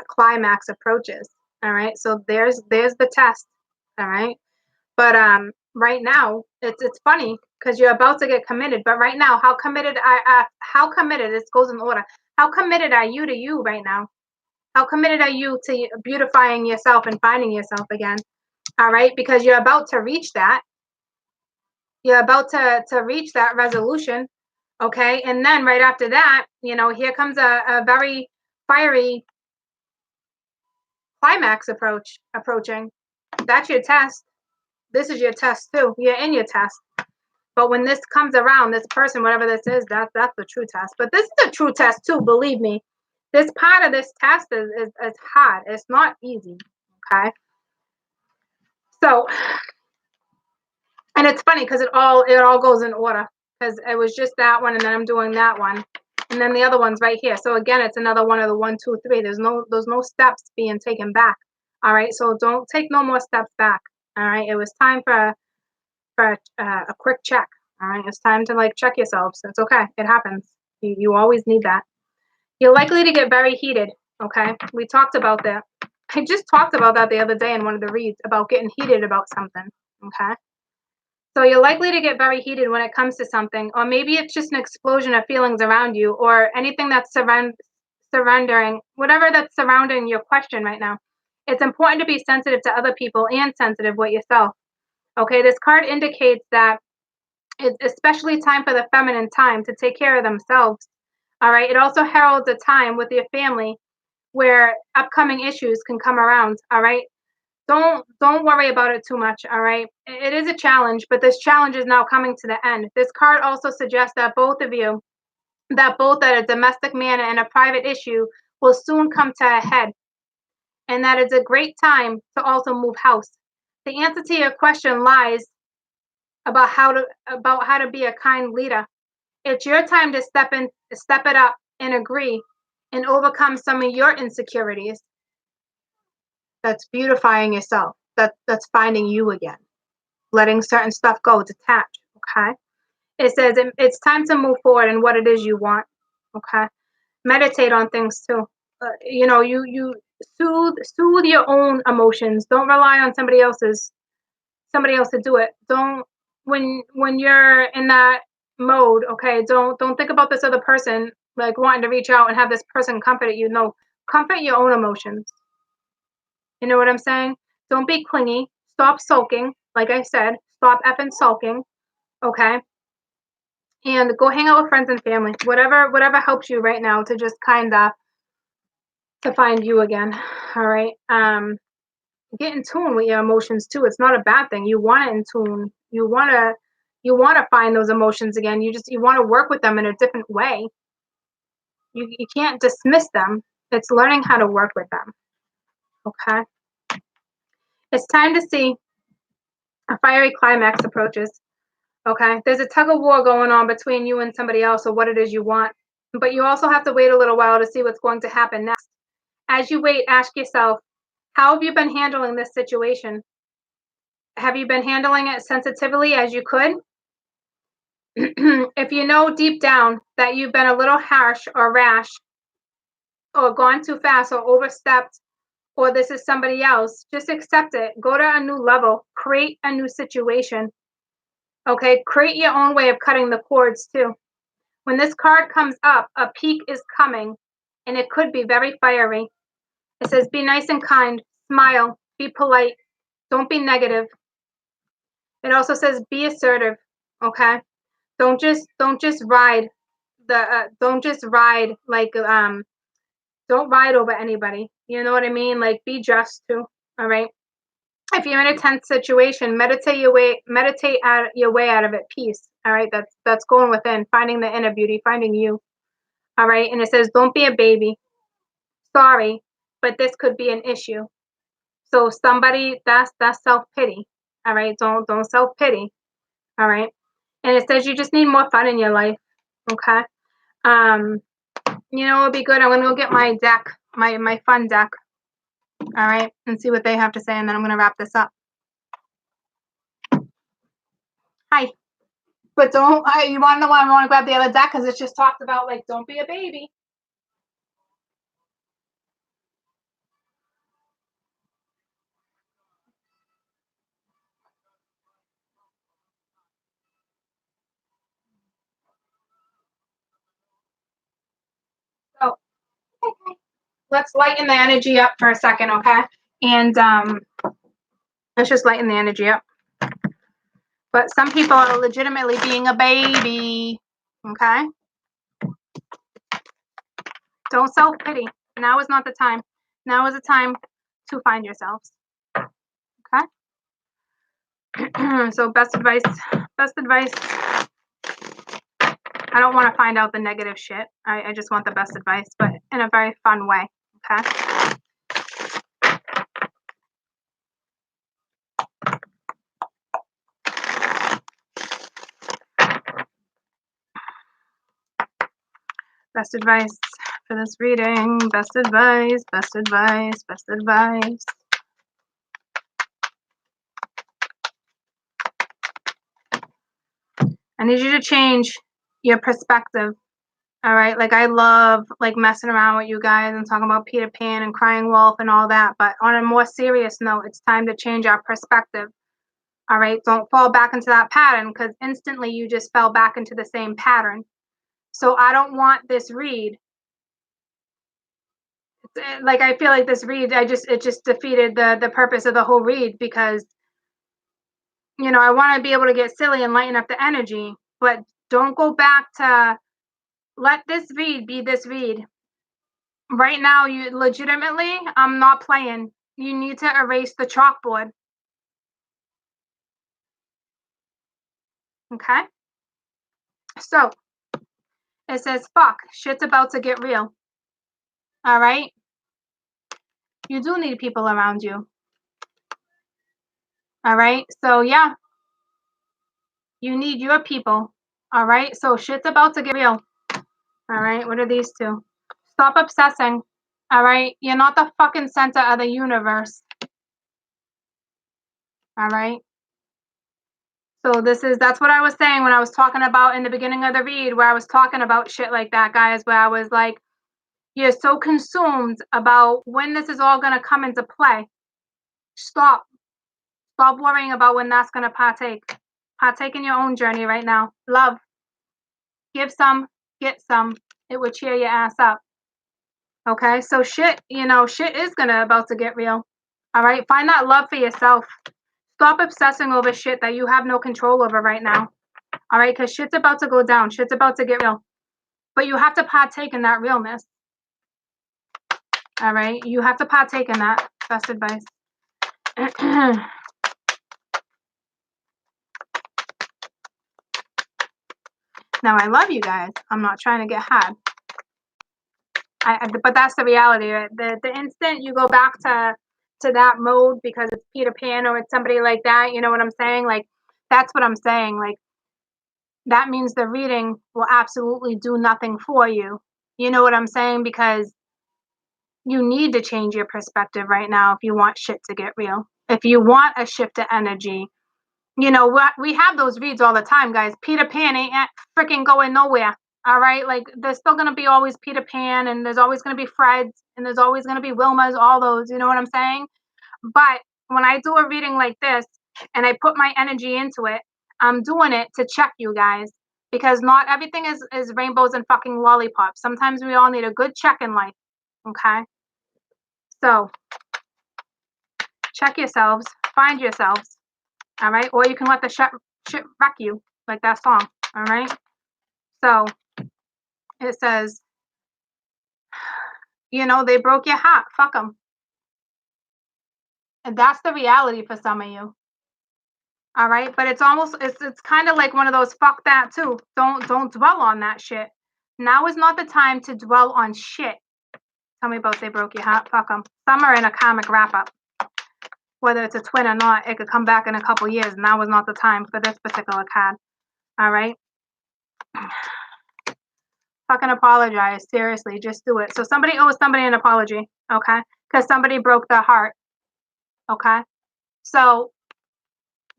climax approaches. All right. So there's the test. All right. But right now it's funny because you're about to get committed. But right now, how committed this goes in order. How committed are you to you right now? How committed are you to beautifying yourself and finding yourself again? All right, because you're about to reach that. You're about to reach that resolution. Okay, and then right after that, you know, here comes a very fiery climax approaching. That's your test. This is your test too. You're in your test. But when this comes around, this person, whatever this is, that's the true test. But this is a true test too, believe me. This part of this test is hard. It's not easy. Okay. So, and it's funny because it all goes in order. Because it was just that one, and then I'm doing that one. And then the other one's right here. So again, it's another one of the 1, 2, 3. There's no steps being taken back. All right. So don't take no more steps back. All right. It was time for a quick check. All right. It's time to like check yourselves. It's okay. It happens. You always need that. You're likely to get very heated. Okay. We talked about that. I just talked about that the other day in one of the reads about getting heated about something. Okay. So you're likely to get very heated when it comes to something, or maybe it's just an explosion of feelings around you, or anything that's surrendering, whatever that's surrounding your question right now. It's important to be sensitive to other people and sensitive with yourself. Okay, this card indicates that it's especially time for the feminine time to take care of themselves. All right, it also heralds a time with your family where upcoming issues can come around. All right, don't worry about it too much. All right, it is a challenge, but this challenge is now coming to the end. This card also suggests that both at a domestic manner and a private issue will soon come to a head, and that it's a great time to also move house. The answer to your question lies about how to be a kind leader. It's your time to step it up and agree and overcome some of your insecurities. That's beautifying yourself. That's finding you again. Letting certain stuff go, detach. Okay. It says it's time to move forward in what it is you want. Okay. Meditate on things too. You know, you soothe your own emotions. Don't rely on somebody else to do it. Don't when you're in that mode. Okay. Don't think about this other person like wanting to reach out and have this person comfort you. No, comfort your own emotions. You know what I'm saying? Don't be clingy. Stop sulking. Like I said, stop effing sulking. Okay. And go hang out with friends and family. Whatever helps you right now to just kinda to find you again. All right. Get in tune with your emotions too. It's not a bad thing. You want it in tune. You wanna find those emotions again. You want to work with them in a different way. You can't dismiss them. It's learning how to work with them. Okay. It's time to see a fiery climax approaches. Okay. There's a tug of war going on between you and somebody else or what it is you want. But you also have to wait a little while to see what's going to happen next. As you wait, ask yourself, how have you been handling this situation? Have you been handling it sensitively as you could? If you know deep down that you've been a little harsh or rash or gone too fast or overstepped or this is somebody else, just accept it. Go to a new level, create a new situation. Okay, create your own way of cutting the cords too. When this card comes up, a peak is coming and it could be very fiery. It says, be nice and kind, smile, be polite, don't be negative. It also says, be assertive, okay? Don't just ride don't just ride like, don't ride over anybody. You know what I mean? Like, be just too, all right? If you're in a tense situation, meditate your way out of it. Peace. All right. That's going within, finding the inner beauty, finding you. All right. And it says, don't be a baby. Sorry, but this could be an issue. So somebody, that's self-pity. All right. Don't self-pity. All right. And it says you just need more fun in your life. Okay. You know, it'll be good. I'm gonna go get my deck, my fun deck. All right, and see what they have to say, and then I'm gonna wrap this up. Hi. But don't, you wanna know why I wanna grab the other deck? Because it's just talked about, like, don't be a baby. So let's lighten the energy up for a second, okay? And let's just lighten the energy up. But some people are legitimately being a baby, okay? Don't self-pity. Now is not the time. Now is the time to find yourselves, okay? So best advice. I don't want to find out the negative shit. I just want the best advice, but in a very fun way, okay? Best advice for this reading. Best advice. I need you to change your perspective. All right, like I love like messing around with you guys and talking about Peter Pan and crying wolf and all that, but on a more serious note, it's time to change our perspective. All right, don't fall back into that pattern, because instantly you just fell back into the same pattern. So I don't want this read. Like I feel like this read, it just defeated the purpose of the whole read, because you know I want to be able to get silly and lighten up the energy, but don't go back to let this read be this read. Right now, you legitimately, I'm not playing. You need to erase the chalkboard. Okay? So, it says, fuck, shit's about to get real. All right? You do need people around you. All right? So, yeah. You need your people. All right? So, shit's about to get real. All right? What are these two? Stop obsessing. All right? You're not the fucking center of the universe. All right? So that's what I was saying when I was talking about in the beginning of the read, where I was talking about shit like that, guys, where I was like, you're so consumed about when this is all going to come into play. Stop worrying about when that's going to partake in your own journey right now. Love, give some, get some. It would cheer your ass up. Okay, so shit is about to get real. All right, find that love for yourself. Stop obsessing over shit that you have no control over right now. All right, because shit's about to go down. Shit's about to get real. But you have to partake in that realness. All right, you have to partake in that. Best advice. Now, I love you guys. I'm not trying to get hard. But that's the reality. Right? The instant you go back to that mode because it's Peter Pan or it's somebody like that, you know what I'm saying? Like, that's what I'm saying. Like, that means the reading will absolutely do nothing for you. You know what I'm saying? Because you need to change your perspective right now if you want shit to get real. If you want a shift of energy, you know, we have those reads all the time, guys. Peter Pan ain't freaking going nowhere. All right, like there's still gonna be always Peter Pan, and there's always gonna be Freds, and there's always gonna be Wilmas, all those. You know what I'm saying? But when I do a reading like this, and I put my energy into it, I'm doing it to check you guys, because not everything is rainbows and fucking lollipops. Sometimes we all need a good check in life. Okay, so check yourselves, find yourselves. All right, or you can let the shit wreck you, like that song. All right, so it says, you know, they broke your heart, fuck them. And that's the reality for some of you. All right, but it's kind of like one of those fuck that too. Don't dwell on that shit. Now is not the time to dwell on shit. Tell me about they broke your heart. Fuck them. Some are in a karmic wrap up. Whether it's a twin or not, it could come back in a couple years. Now is not the time for this particular card. All right. Fucking apologize. Seriously, just do it. So somebody owes somebody an apology, okay? Because somebody broke their heart, okay? So,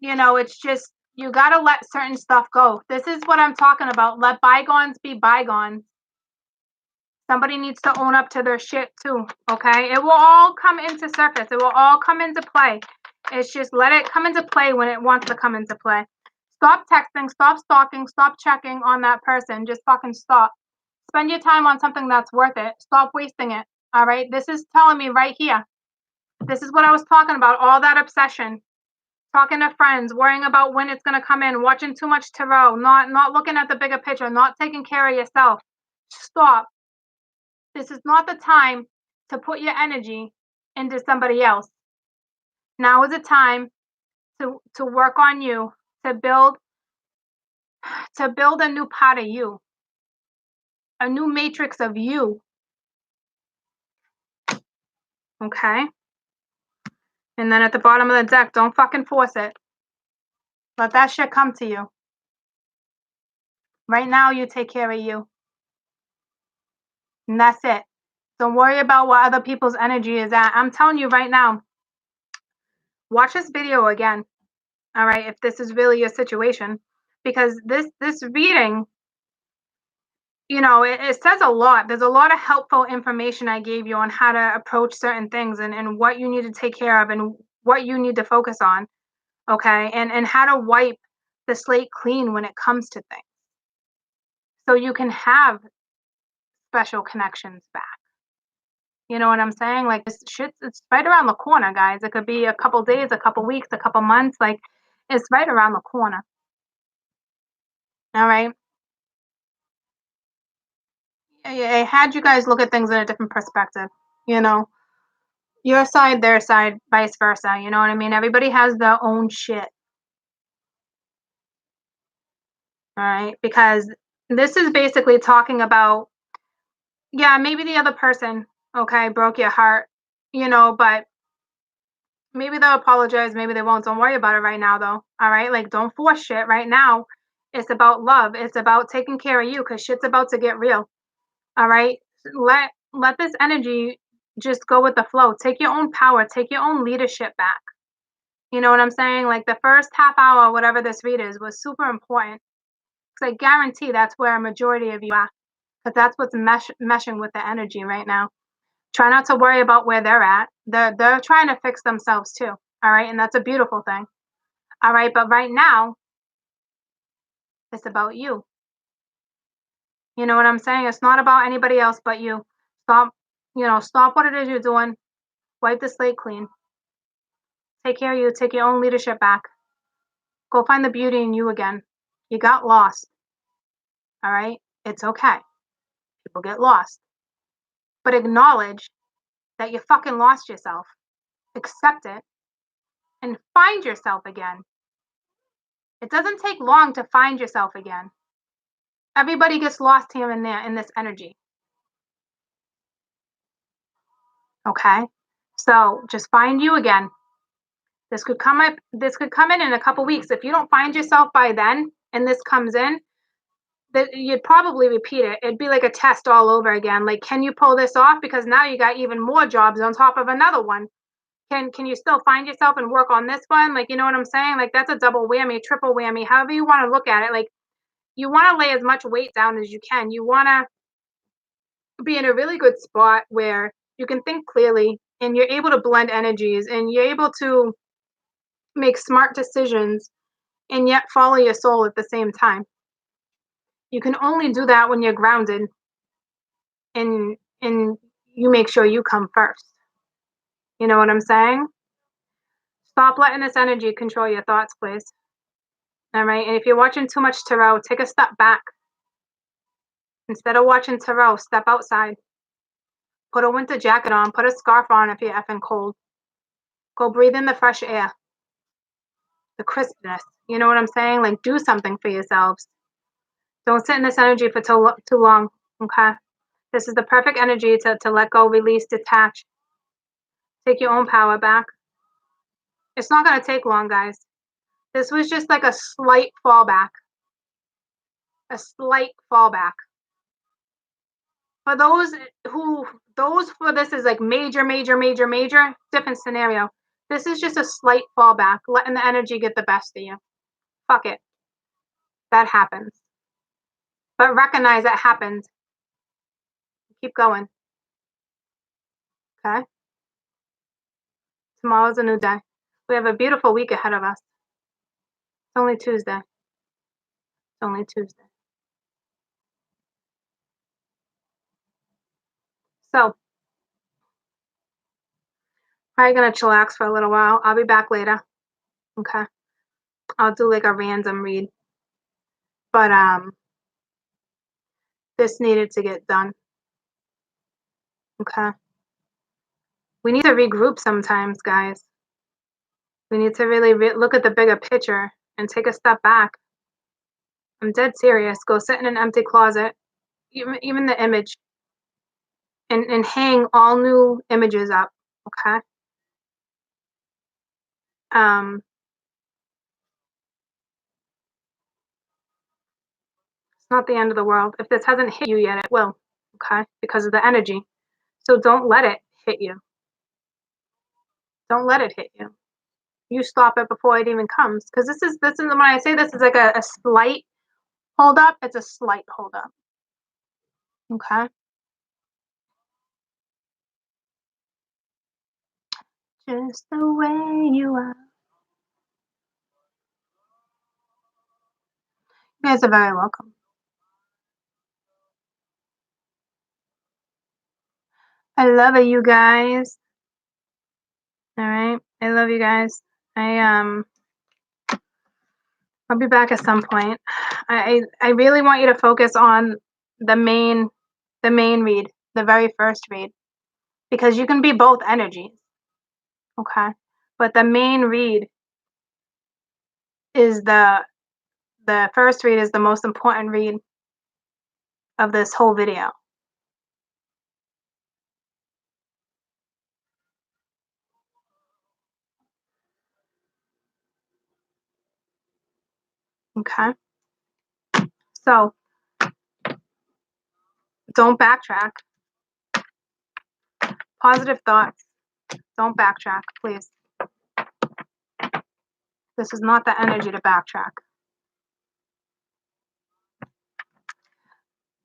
it's just, you got to let certain stuff go. This is what I'm talking about. Let bygones be bygones. Somebody needs to own up to their shit too, okay? It will all come into surface. It will all come into play. It's just let it come into play when it wants to come into play. Stop texting, stop stalking, stop checking on that person. Just fucking stop. Spend your time on something that's worth it. Stop wasting it, all right? This is telling me right here. This is what I was talking about, all that obsession. Talking to friends, worrying about when it's going to come in, watching too much tarot, not looking at the bigger picture, not taking care of yourself. Stop. This is not the time to put your energy into somebody else. Now is the time to work on you, to build a new part of you, a new matrix of you. Okay? And then at the bottom of the deck, don't fucking force it. Let that shit come to you. Right now, you take care of you. And that's it. Don't worry about what other people's energy is at. I'm telling you right now, watch this video again. All right, if this is really your situation. Because this reading, it says a lot. There's a lot of helpful information I gave you on how to approach certain things and what you need to take care of and what you need to focus on. Okay, and how to wipe the slate clean when it comes to things. So you can have special connections back. You know what I'm saying? Like this shit, it's right around the corner, guys. It could be a couple days, a couple weeks, a couple months. Like it's right around the corner. All right. I had you guys look at things in a different perspective. Your side, their side, vice versa. You know what I mean? Everybody has their own shit. All right. Because this is basically talking about, yeah, maybe the other person, okay, broke your heart, but maybe they'll apologize, maybe they won't. Don't worry about it right now, though. All right? Like, don't force shit right now. It's about love. It's about taking care of you because shit's about to get real. All right? Let this energy just go with the flow. Take your own power. Take your own leadership back. You know what I'm saying? Like, the first half hour, whatever this read is, was super important. Because I guarantee that's where a majority of you are. Because that's what's meshing with the energy right now. Try not to worry about where they're at. They're trying to fix themselves too. All right. And that's a beautiful thing. All right. But right now, it's about you. You know what I'm saying? It's not about anybody else but you. Stop what it is you're doing. Wipe the slate clean. Take care of you. Take your own leadership back. Go find the beauty in you again. You got lost. All right. It's okay. People get lost. But acknowledge that you fucking lost yourself. Accept it and find yourself again. It doesn't take long to find yourself again. Everybody gets lost here and there in this energy. Okay? So just find you again. This could come in a couple weeks. If you don't find yourself by then and this comes in, you'd probably repeat it. It'd be like a test all over again. Like, can you pull this off? Because now you got even more jobs on top of another one. Can you still find yourself and work on this one? Like, you know what I'm saying? Like, that's a double whammy, triple whammy, however you want to look at it. Like, you want to lay as much weight down as you can. You want to be in a really good spot where you can think clearly and you're able to blend energies and you're able to make smart decisions and yet follow your soul at the same time. You can only do that when you're grounded and you make sure you come first. You know what I'm saying? Stop letting this energy control your thoughts, please. All right. And if you're watching too much tarot, take a step back. Instead of watching tarot, step outside. Put a winter jacket on. Put a scarf on if you're effing cold. Go breathe in the fresh air, the crispness. You know what I'm saying? Like, do something for yourselves. Don't sit in this energy for too long, okay? This is the perfect energy to let go, release, detach, take your own power back. It's not going to take long, guys. This was just like a slight fallback. A slight fallback. For those for this is like major, different scenario. This is just a slight fallback, letting the energy get the best of you. Fuck it. That happens. But recognize that happens. Keep going. Okay? Tomorrow's a new day. We have a beautiful week ahead of us. It's only Tuesday. It's only Tuesday. So, probably gonna chillax for a little while. I'll be back later. Okay. I'll do like a random read. But this needed to get done. Okay. We need to regroup sometimes, guys. We need to really look at the bigger picture and take a step back. I'm dead serious. Go sit in an empty closet, even the image, and hang all new images up. Okay. It's not the end of the world. If this hasn't hit you yet, it will. Okay, because of the energy. So don't let it hit you. Don't let it hit you. You stop it before it even comes. Because this is when I say this is like a slight hold up, it's a slight hold up. Okay. Just the way you are. You guys are very welcome. I love you guys. All right. I love you guys. I'll be back at some point. I really want you to focus on the main read, the very first read, because you can be both energies. Okay. But the main read is the first read is the most important read of this whole video. Okay. So don't backtrack. Positive thoughts. Don't backtrack, please. This is not the energy to backtrack.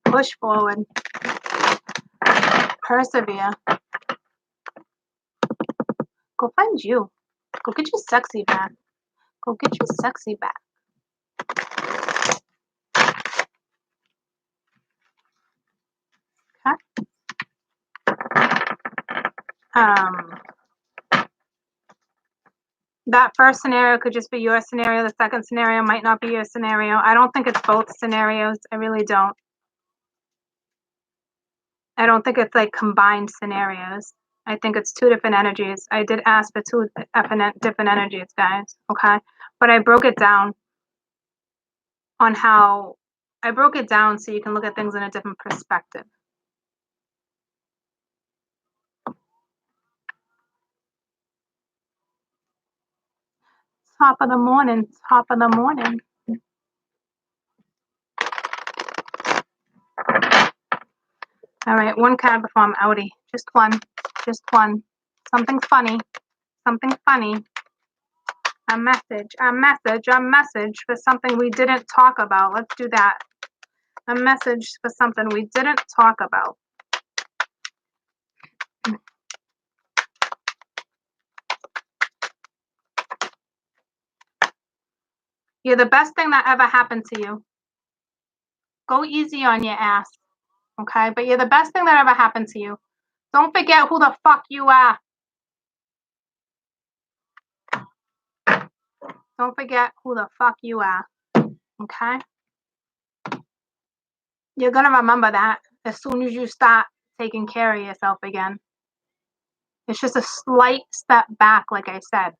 Push forward. Persevere. Go find you. Go get your sexy back. Go get your sexy back. Okay. That first scenario could just be your scenario. The second scenario might not be your scenario. I don't think it's both scenarios. I really don't. I don't think it's like combined scenarios. I think it's two different energies. I did ask for two different energies, guys. Okay. But I broke it down on how I broke it down so you can look at things in a different perspective. Top of the morning. Top of the morning. All right, one card before I'm outie. Just one. Just one. Something funny. Something funny. A message. A message. A message for something we didn't talk about. Let's do that. A message for something we didn't talk about. You're the best thing that ever happened to you. Go easy on your ass. Okay? But you're the best thing that ever happened to you. Don't forget who the fuck you are. Don't forget who the fuck you are. Okay? You're going to remember that as soon as you start taking care of yourself again. It's just a slight step back, like I said.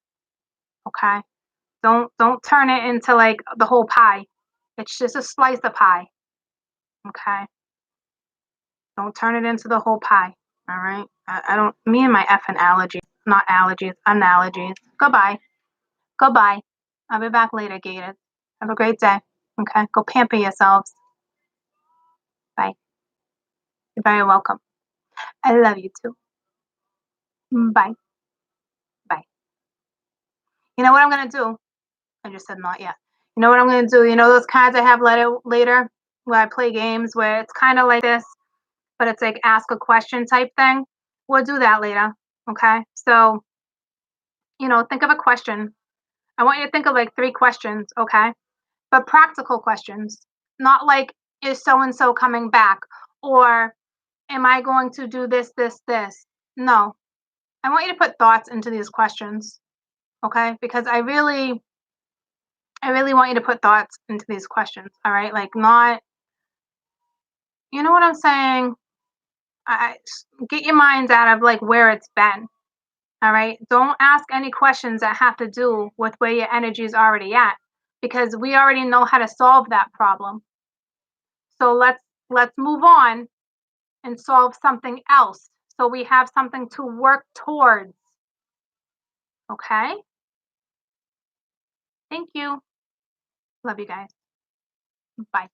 Okay? Don't turn it into like the whole pie. It's just a slice of pie. Okay? Don't turn it into the whole pie. All right? I don't, me and my effing allergies, not allergies, analogies. Goodbye. Goodbye. I'll be back later, Gators. Have a great day. Okay? Go pamper yourselves. Bye. You're very welcome. I love you too. Bye. Bye. You know what I'm going to do? I just said not yet. You know what I'm going to do? You know those cards I have later where I play games where it's kind of like this, but it's like ask a question type thing? We'll do that later. Okay? So, think of a question. I want you to think of like 3 questions, okay? But practical questions, not like, is so and so coming back? Or am I going to do this, this, this? No. I want you to put thoughts into these questions, okay? Because I really want you to put thoughts into these questions, all right? Like, not, you know what I'm saying? I get your minds out of like where it's been, all right? Don't ask any questions that have to do with where your energy is already at, because we already know how to solve that problem. So let's move on and solve something else so we have something to work towards. Okay? Thank you. Love you guys. Bye.